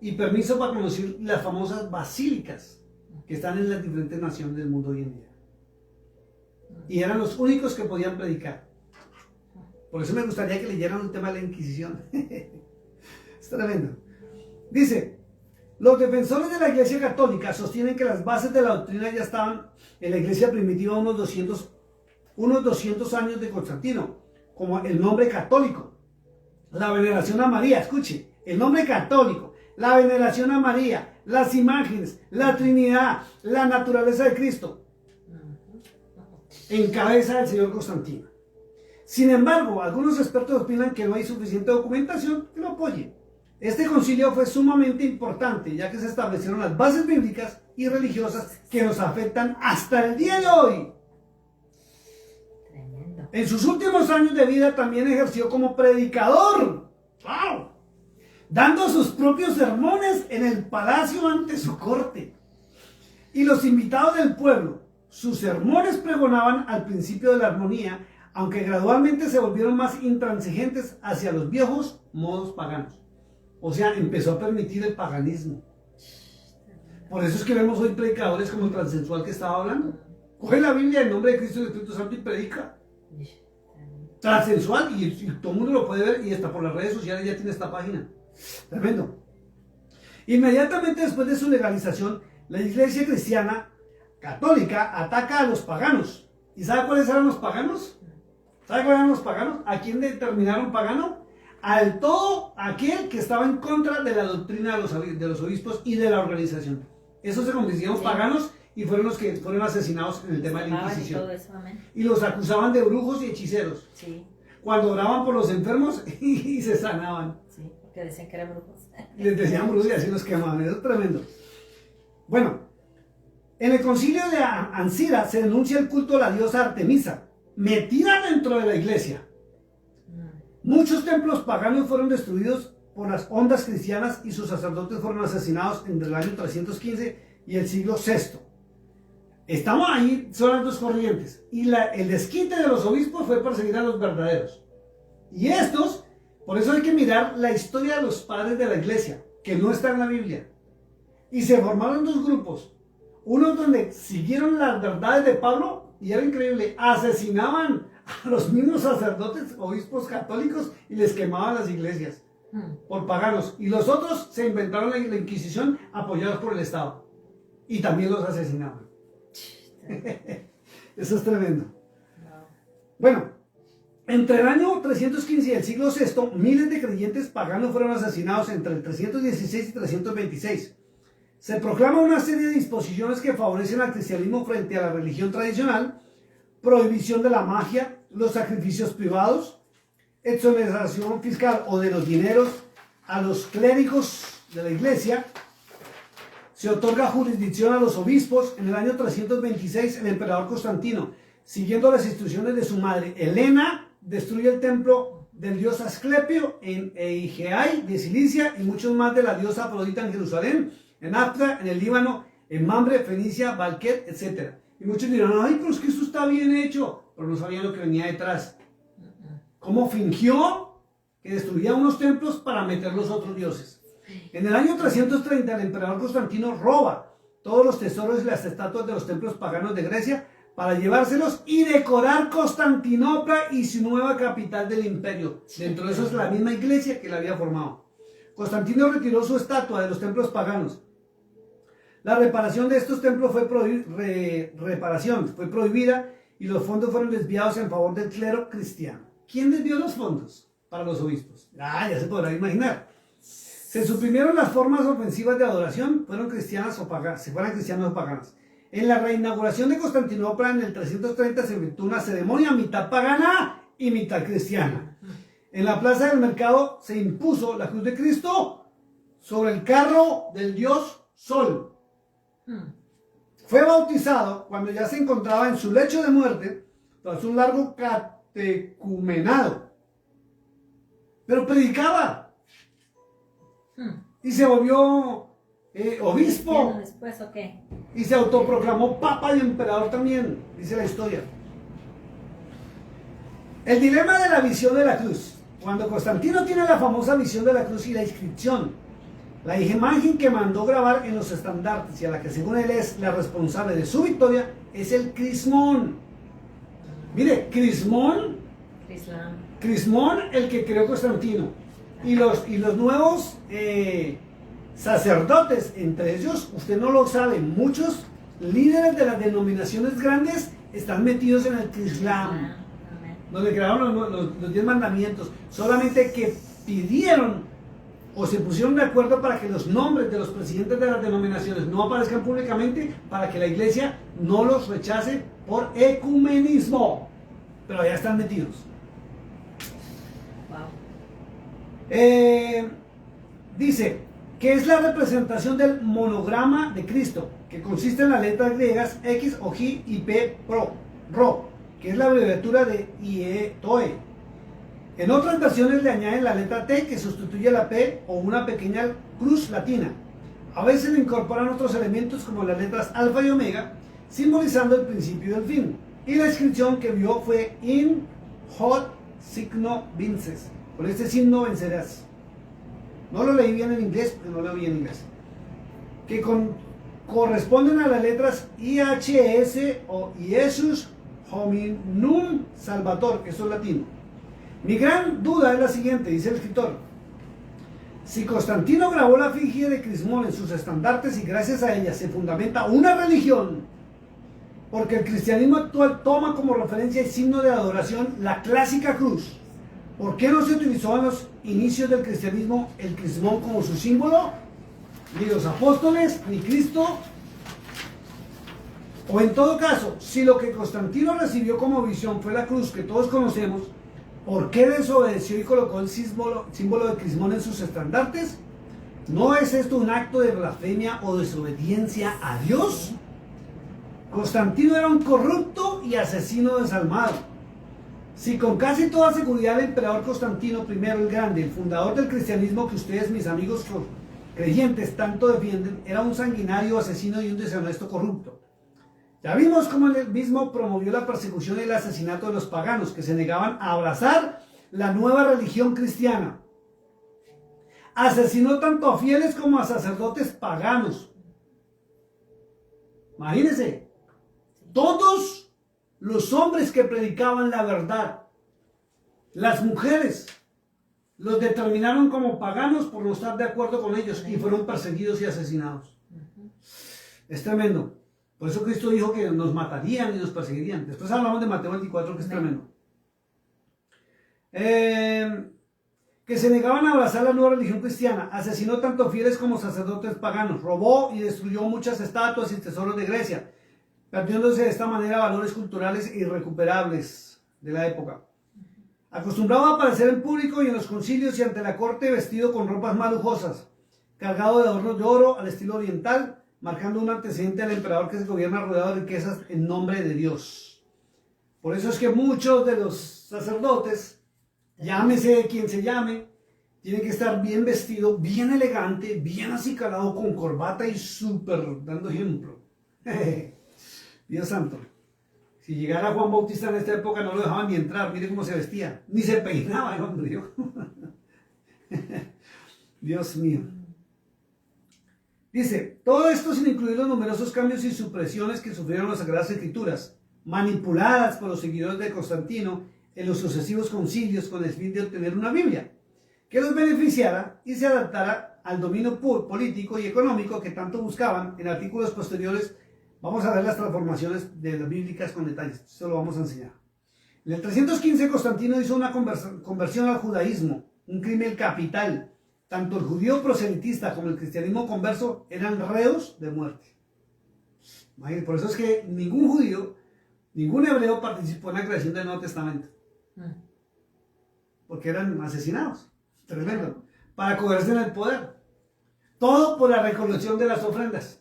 y permiso para conocer las famosas basílicas que están en las diferentes naciones del mundo hoy en día. Y eran los únicos que podían predicar. Por eso me gustaría que leyeran el tema de la Inquisición. Es tremendo. Dice, los defensores de la Iglesia Católica sostienen que las bases de la doctrina ya estaban en la Iglesia primitiva unos 200 años de Constantino, como el nombre católico, la veneración a María, escuche, el nombre católico, la veneración a María, las imágenes, la Trinidad, la naturaleza de Cristo, en cabeza del señor Constantino. Sin embargo, algunos expertos opinan que no hay suficiente documentación que lo apoye. Este concilio fue sumamente importante, ya que se establecieron las bases bíblicas y religiosas que nos afectan hasta el día de hoy. En sus últimos años de vida también ejerció como predicador, ¡wow!, dando sus propios sermones en el palacio ante su corte. Y los invitados del pueblo, sus sermones pregonaban al principio de la armonía, aunque gradualmente se volvieron más intransigentes hacia los viejos modos paganos. O sea, empezó a permitir el paganismo. Por eso es que vemos hoy predicadores como el transensual que estaba hablando. Coge la Biblia en nombre de Cristo y del Espíritu Santo y predica. Transensual, y todo el mundo lo puede ver, y hasta por las redes sociales ya tiene esta página. Tremendo. Inmediatamente después de su legalización, la Iglesia cristiana católica ataca a los paganos. ¿Y sabe cuáles eran los paganos? ¿Sabe cuáles eran los paganos? ¿A quién determinaron pagano? Al todo aquel que estaba en contra de la doctrina de los obispos y de la organización. Esos se convirtieron paganos y fueron los que fueron asesinados en el tema de la Inquisición. Y los acusaban de brujos y hechiceros. Sí. Cuando oraban por los enfermos y se sanaban. Sí, porque decían que eran brujos. Les decían brujos y así los quemaban. Eso es tremendo. Bueno, en el concilio de Ancira se denuncia el culto a la diosa Artemisa, metida dentro de la iglesia. Muchos templos paganos fueron destruidos por las ondas cristianas y sus sacerdotes fueron asesinados entre el año 315 y el siglo VI. Estamos ahí, son las dos corrientes. Y el desquite de los obispos fue perseguir a los verdaderos. Y estos, por eso hay que mirar la historia de los padres de la iglesia, que no está en la Biblia. Y se formaron dos grupos. Uno donde siguieron las verdades de Pablo, y era increíble, asesinaban a los mismos sacerdotes, obispos católicos, y les quemaban las iglesias por paganos. Y los otros se inventaron la Inquisición apoyados por el Estado. Y también los asesinaban. Eso es tremendo. Bueno, entre el año 315 y el siglo VI, miles de creyentes paganos fueron asesinados entre el 316 y 326. Se proclama una serie de disposiciones que favorecen al cristianismo frente a la religión tradicional: prohibición de la magia, los sacrificios privados, exoneración fiscal o de los dineros a los clérigos de la iglesia. Se otorga jurisdicción a los obispos. En el año 326, el emperador Constantino, siguiendo las instrucciones de su madre Helena, destruye el templo del dios Asclepio en Eigeai de Cilicia y muchos más de la diosa Afrodita en Jerusalén, en Apta, en el Líbano, en Mamre, Fenicia, Balquet, etc. Y muchos dirán: ay, pero es que eso está bien hecho. Pero no sabían lo que venía detrás. Cómo fingió que destruía unos templos para meter los otros dioses. En el año 330, el emperador Constantino roba todos los tesoros y las estatuas de los templos paganos de Grecia para llevárselos y decorar Constantinopla y su nueva capital del imperio. Dentro de eso es la misma iglesia que la había formado. Constantino retiró su estatua de los templos paganos. La reparación de estos templos fue prohibida y los fondos fueron desviados en favor del clero cristiano. ¿Quién desvió los fondos? Para los obispos. Ya se podrá imaginar. Se suprimieron las formas ofensivas de adoración, fueran cristianas o paganas. En la reinauguración de Constantinopla en el 330 se efectuó una ceremonia mitad pagana y mitad cristiana. En la plaza del mercado se impuso la cruz de Cristo sobre el carro del dios Sol. Fue bautizado cuando ya se encontraba en su lecho de muerte tras un largo catecumenado. Pero predicaba. Y se volvió obispo. Después, ¿o qué? Y se autoproclamó papa y emperador también, dice la historia. El dilema de la visión de la cruz. Cuando Constantino tiene la famosa visión de la cruz y la inscripción, la imagen que mandó grabar en los estandartes y a la que según él es la responsable de su victoria, es el crismón. Mire, crismón, el que creó Constantino. Y los nuevos sacerdotes, entre ellos, usted no lo sabe, muchos líderes de las denominaciones grandes están metidos en el Islam, donde crearon los 10 mandamientos, solamente que pidieron o se pusieron de acuerdo para que los nombres de los presidentes de las denominaciones no aparezcan públicamente, para que la iglesia no los rechace por ecumenismo, pero ya están metidos. Dice que es la representación del monograma de Cristo, que consiste en las letras griegas X o J y P Rho, que es la abreviatura de IE TOE. En otras versiones le añaden la letra T, que sustituye la P, o una pequeña cruz latina. A veces le incorporan otros elementos como las letras alfa y omega, simbolizando el principio y el fin. Y la inscripción que vio fue In Hoc Signo Vinces. Con este signo vencerás. No lo leí bien en inglés, porque no lo leí en inglés. Que corresponden a las letras IHS o Iesus Hominum Salvator, que eso es latino. Mi gran duda es la siguiente, dice el escritor. Si Constantino grabó la efigie de Crismón en sus estandartes y gracias a ella se fundamenta una religión, porque el cristianismo actual toma como referencia y signo de adoración la clásica cruz, ¿por qué no se utilizó en los inicios del cristianismo el crismón como su símbolo? Ni los apóstoles, ni Cristo. O en todo caso, si lo que Constantino recibió como visión fue la cruz que todos conocemos, ¿por qué desobedeció y colocó el símbolo de crismón en sus estandartes? ¿No es esto un acto de blasfemia o desobediencia a Dios? Constantino era un corrupto y asesino desalmado. Si con casi toda seguridad el emperador Constantino I el Grande, el fundador del cristianismo que ustedes, mis amigos creyentes, tanto defienden, era un sanguinario, asesino y un deshonesto corrupto. Ya vimos cómo él mismo promovió la persecución y el asesinato de los paganos que se negaban a abrazar la nueva religión cristiana. Asesinó tanto a fieles como a sacerdotes paganos. Imagínense, todos los hombres que predicaban la verdad, las mujeres, los determinaron como paganos por no estar de acuerdo con ellos y fueron perseguidos y asesinados. Es tremendo. Por eso Cristo dijo que nos matarían y nos perseguirían. Después hablamos de Mateo 24, que es tremendo. que se negaban a abrazar la nueva religión cristiana, asesinó tanto fieles como sacerdotes paganos, robó y destruyó muchas estatuas y tesoros de Grecia, perdiéndose de esta manera valores culturales irrecuperables de la época. Acostumbraba a aparecer en público y en los concilios y ante la corte vestido con ropas más lujosas, cargado de adornos de oro al estilo oriental, marcando un antecedente al emperador que se gobierna rodeado de riquezas en nombre de Dios. Por eso es que muchos de los sacerdotes, llámese quien se llame, tiene que estar bien vestido, bien elegante, bien acicalado, con corbata y súper dando ejemplo. Dios santo. Si llegara Juan Bautista en esta época no lo dejaban ni entrar, mire cómo se vestía, ni se peinaba el hombre. Dios mío. Dice, todo esto sin incluir los numerosos cambios y supresiones que sufrieron las Sagradas Escrituras, manipuladas por los seguidores de Constantino en los sucesivos concilios con el fin de obtener una Biblia que los beneficiara y se adaptara al dominio político y económico que tanto buscaban. En artículos posteriores vamos a ver las transformaciones de las bíblicas con detalles, eso lo vamos a enseñar. En el 315 Constantino hizo una conversión al judaísmo, un crimen capital. Tanto el judío proselitista como el cristianismo converso eran reos de muerte. Por eso es que ningún judío, ningún hebreo participó en la creación del Nuevo Testamento. Porque eran asesinados. Tremendo. Para cogerse en el poder. Todo por la recolección de las ofrendas.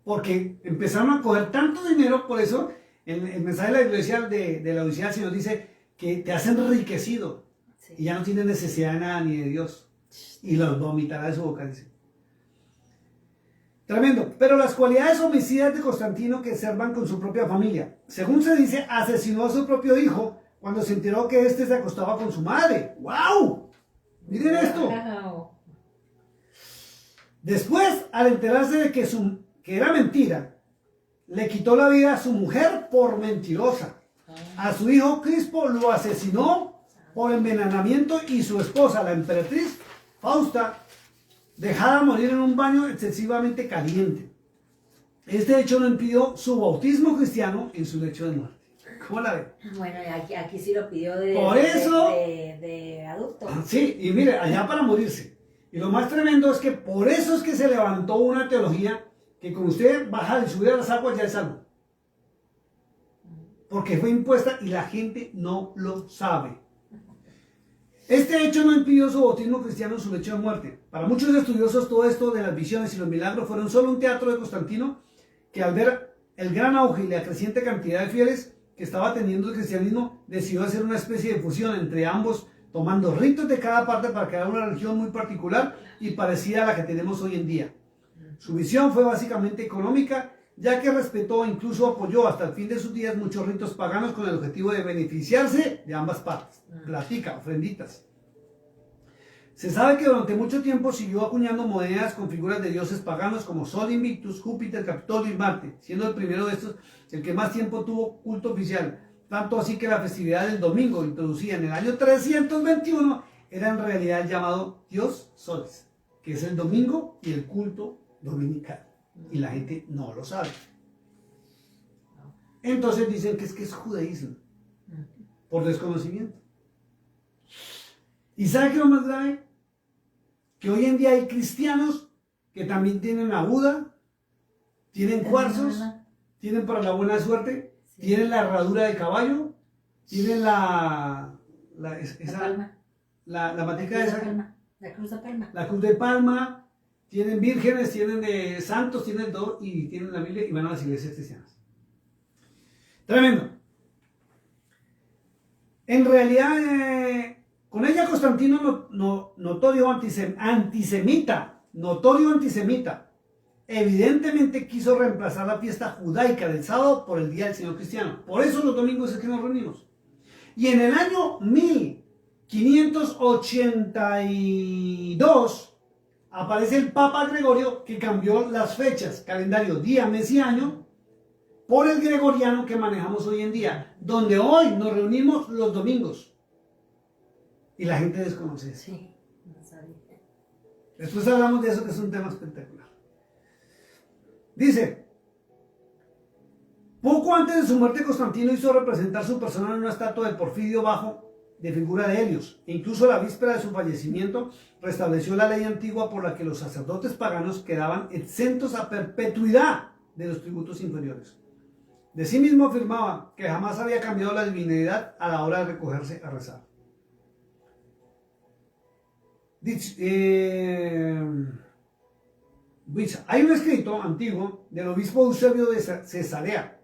Porque empezaron a coger tanto dinero, por eso el mensaje de la iglesia de la Odisea del Señor dice que te has enriquecido. Sí. Y ya no tienes necesidad de nada ni de Dios. Y los vomitará de su boca, dice. Tremendo. Pero las cualidades homicidas de Constantino que servan con su propia familia. Según se dice, asesinó a su propio hijo cuando se enteró que éste se acostaba con su madre. ¡Wow! Miren esto. Después, al enterarse de que era mentira, le quitó la vida a su mujer por mentirosa. A su hijo Crispo lo asesinó por envenenamiento y su esposa, la emperatriz Fausta, dejada morir en un baño excesivamente caliente. Este hecho no impidió su bautismo cristiano en su lecho de muerte. ¿Cómo la ve? Bueno, aquí sí lo pidió de adulto. Sí, y mire, allá para morirse. Y lo más tremendo es que por eso es que se levantó una teología que con usted bajar y subir a las aguas ya es salvo. Porque fue impuesta y la gente no lo sabe. Este hecho no impidió su bautismo cristiano en su lecho de muerte. Para muchos estudiosos todo esto de las visiones y los milagros fueron solo un teatro de Constantino, que al ver el gran auge y la creciente cantidad de fieles que estaba teniendo el cristianismo, decidió hacer una especie de fusión entre ambos, tomando ritos de cada parte para crear una religión muy particular y parecida a la que tenemos hoy en día. Su visión fue básicamente económica, ya que respetó e incluso apoyó hasta el fin de sus días muchos ritos paganos con el objetivo de beneficiarse de ambas partes. Platica, ofrenditas. Se sabe que durante mucho tiempo siguió acuñando monedas con figuras de dioses paganos como Sol Invictus, Júpiter, Capitolio y Marte, siendo el primero de estos el que más tiempo tuvo culto oficial. Tanto así que la festividad del domingo, introducida en el año 321, era en realidad el llamado Dios Soles, que es el domingo y el culto dominical. Y la gente no lo sabe. Entonces dicen que es judaísmo, por desconocimiento. ¿Y sabe qué es lo más grave? Que hoy en día hay cristianos que también tienen a Buda, tienen cuarzos, tienen para la buena suerte, tienen la herradura de caballo, tienen la matica esa, la cruz de palma. La cruz de palma. Tienen vírgenes, tienen de santos, tienen todo y tienen la Biblia y van a las iglesias cristianas. Tremendo. En realidad, con ella Constantino, notorio antisemita, evidentemente quiso reemplazar la fiesta judaica del sábado por el día del Señor cristiano. Por eso los domingos es que nos reunimos. Y en el año 1582, aparece el Papa Gregorio, que cambió las fechas, calendario, día, mes y año, por el gregoriano que manejamos hoy en día, donde hoy nos reunimos los domingos. Y la gente desconoce eso. Sí, no sabía. Después hablamos de eso, que es un tema espectacular. Dice, poco antes de su muerte, Constantino hizo representar su persona en una estatua de Porfirio Bajo de figura de Helios. E incluso la víspera de su fallecimiento restableció la ley antigua por la que los sacerdotes paganos quedaban exentos a perpetuidad de los tributos inferiores. De sí mismo afirmaba que jamás había cambiado la divinidad a la hora de recogerse a rezar. Hay un escrito antiguo del obispo Eusebio de Cesarea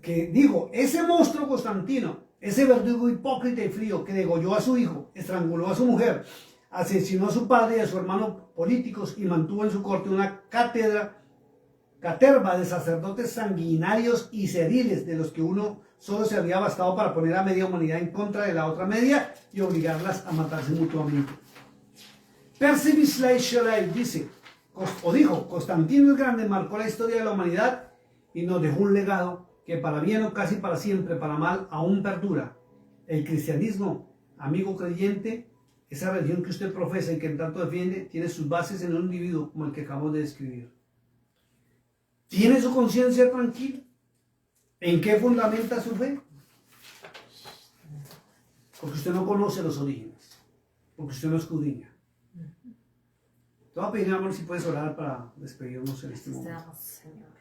que dijo: ese monstruo Constantino, ese verdugo hipócrita y frío que degolló a su hijo, estranguló a su mujer, asesinó a su padre y a su hermano políticos y mantuvo en su corte una caterva de sacerdotes sanguinarios y sediles, de los que uno solo se había bastado para poner a media humanidad en contra de la otra media y obligarlas a matarse mutuamente. Percy Bysshe Shelley dice, o dijo: Constantino el Grande marcó la historia de la humanidad y nos dejó un legado que para bien o casi para siempre, para mal, aún perdura. El cristianismo, amigo creyente, esa religión que usted profesa y que en tanto defiende, tiene sus bases en un individuo como el que acabo de describir. ¿Tiene su conciencia tranquila? ¿En qué fundamenta su fe? Porque usted no conoce los orígenes, porque usted no escudriña. Te voy a pedir, amor, si puedes orar para despedirnos en este momento. Te damos, Señor.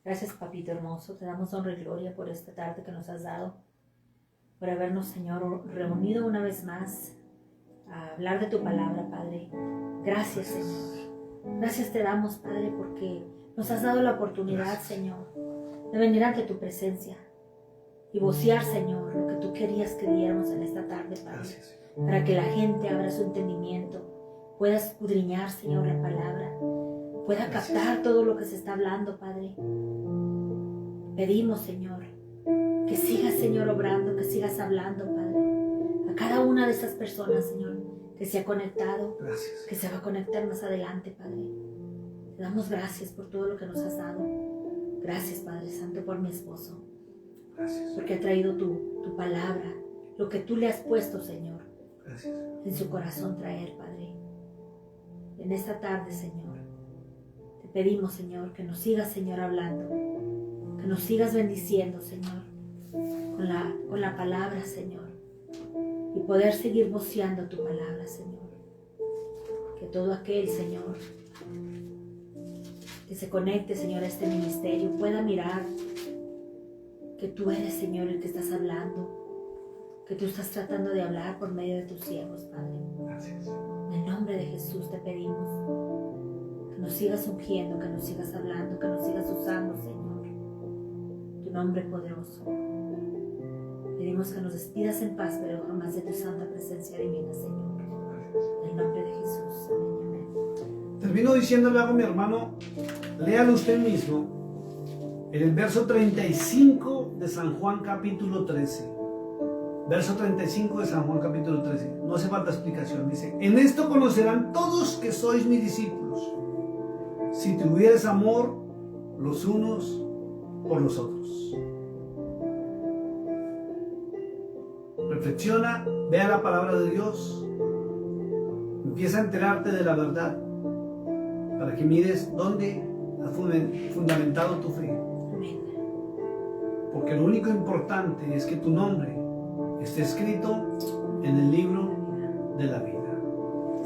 Gracias, papito hermoso. Te damos honra y gloria por esta tarde que nos has dado, por habernos, Señor, reunido una vez más a hablar de tu palabra, Padre. Gracias, Señor. Gracias te damos, Padre, porque nos has dado la oportunidad, Señor, de venir ante tu presencia y vocear, Señor, lo que tú querías que diéramos en esta tarde, Padre, para que la gente abra su entendimiento, pueda escudriñar, Señor, la palabra, pueda captar todo lo que se está hablando, Padre. Pedimos, Señor, que sigas, Señor, obrando, que sigas hablando, Padre, a cada una de estas personas, Señor, que se ha conectado, que se va a conectar más adelante, Padre. Te damos gracias por todo lo que nos has dado. Gracias, Padre Santo, por mi esposo. Gracias. Porque ha traído tu palabra, lo que tú le has puesto, Señor, Gracias. en su corazón traer, Padre. En esta tarde, Señor, te pedimos, Señor, que nos sigas, Señor, hablando, que nos sigas bendiciendo, Señor, con la palabra, Señor, y poder seguir voceando tu palabra, Señor. Que todo aquel, Señor, que se conecte, Señor, a este ministerio, pueda mirar que tú eres, Señor, el que estás hablando, que tú estás tratando de hablar por medio de tus siervos, Padre. Gracias. En el nombre de Jesús te pedimos que nos sigas ungiendo, que nos sigas hablando, que nos sigas usando, Señor. Tu nombre poderoso. Pedimos que nos despidas en paz, pero jamás de tu santa presencia divina, Señor. En el nombre de Jesús. Amén. Termino diciéndole algo a mi hermano, léalo usted mismo, en el verso 35 de San Juan capítulo 13. Verso 35 de San Juan capítulo 13. No hace falta explicación. Dice: en esto conocerán todos que sois mis discípulos, si tuvieres amor los unos por los otros. Reflexiona, vea la palabra de Dios, empieza a enterarte de la verdad, para que mires dónde has fundamentado tu fe. Amén. Porque lo único importante es que tu nombre esté escrito en el libro de la vida.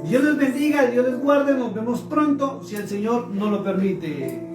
Dios les bendiga, Dios les guarde, nos vemos pronto, si el Señor nos lo permite.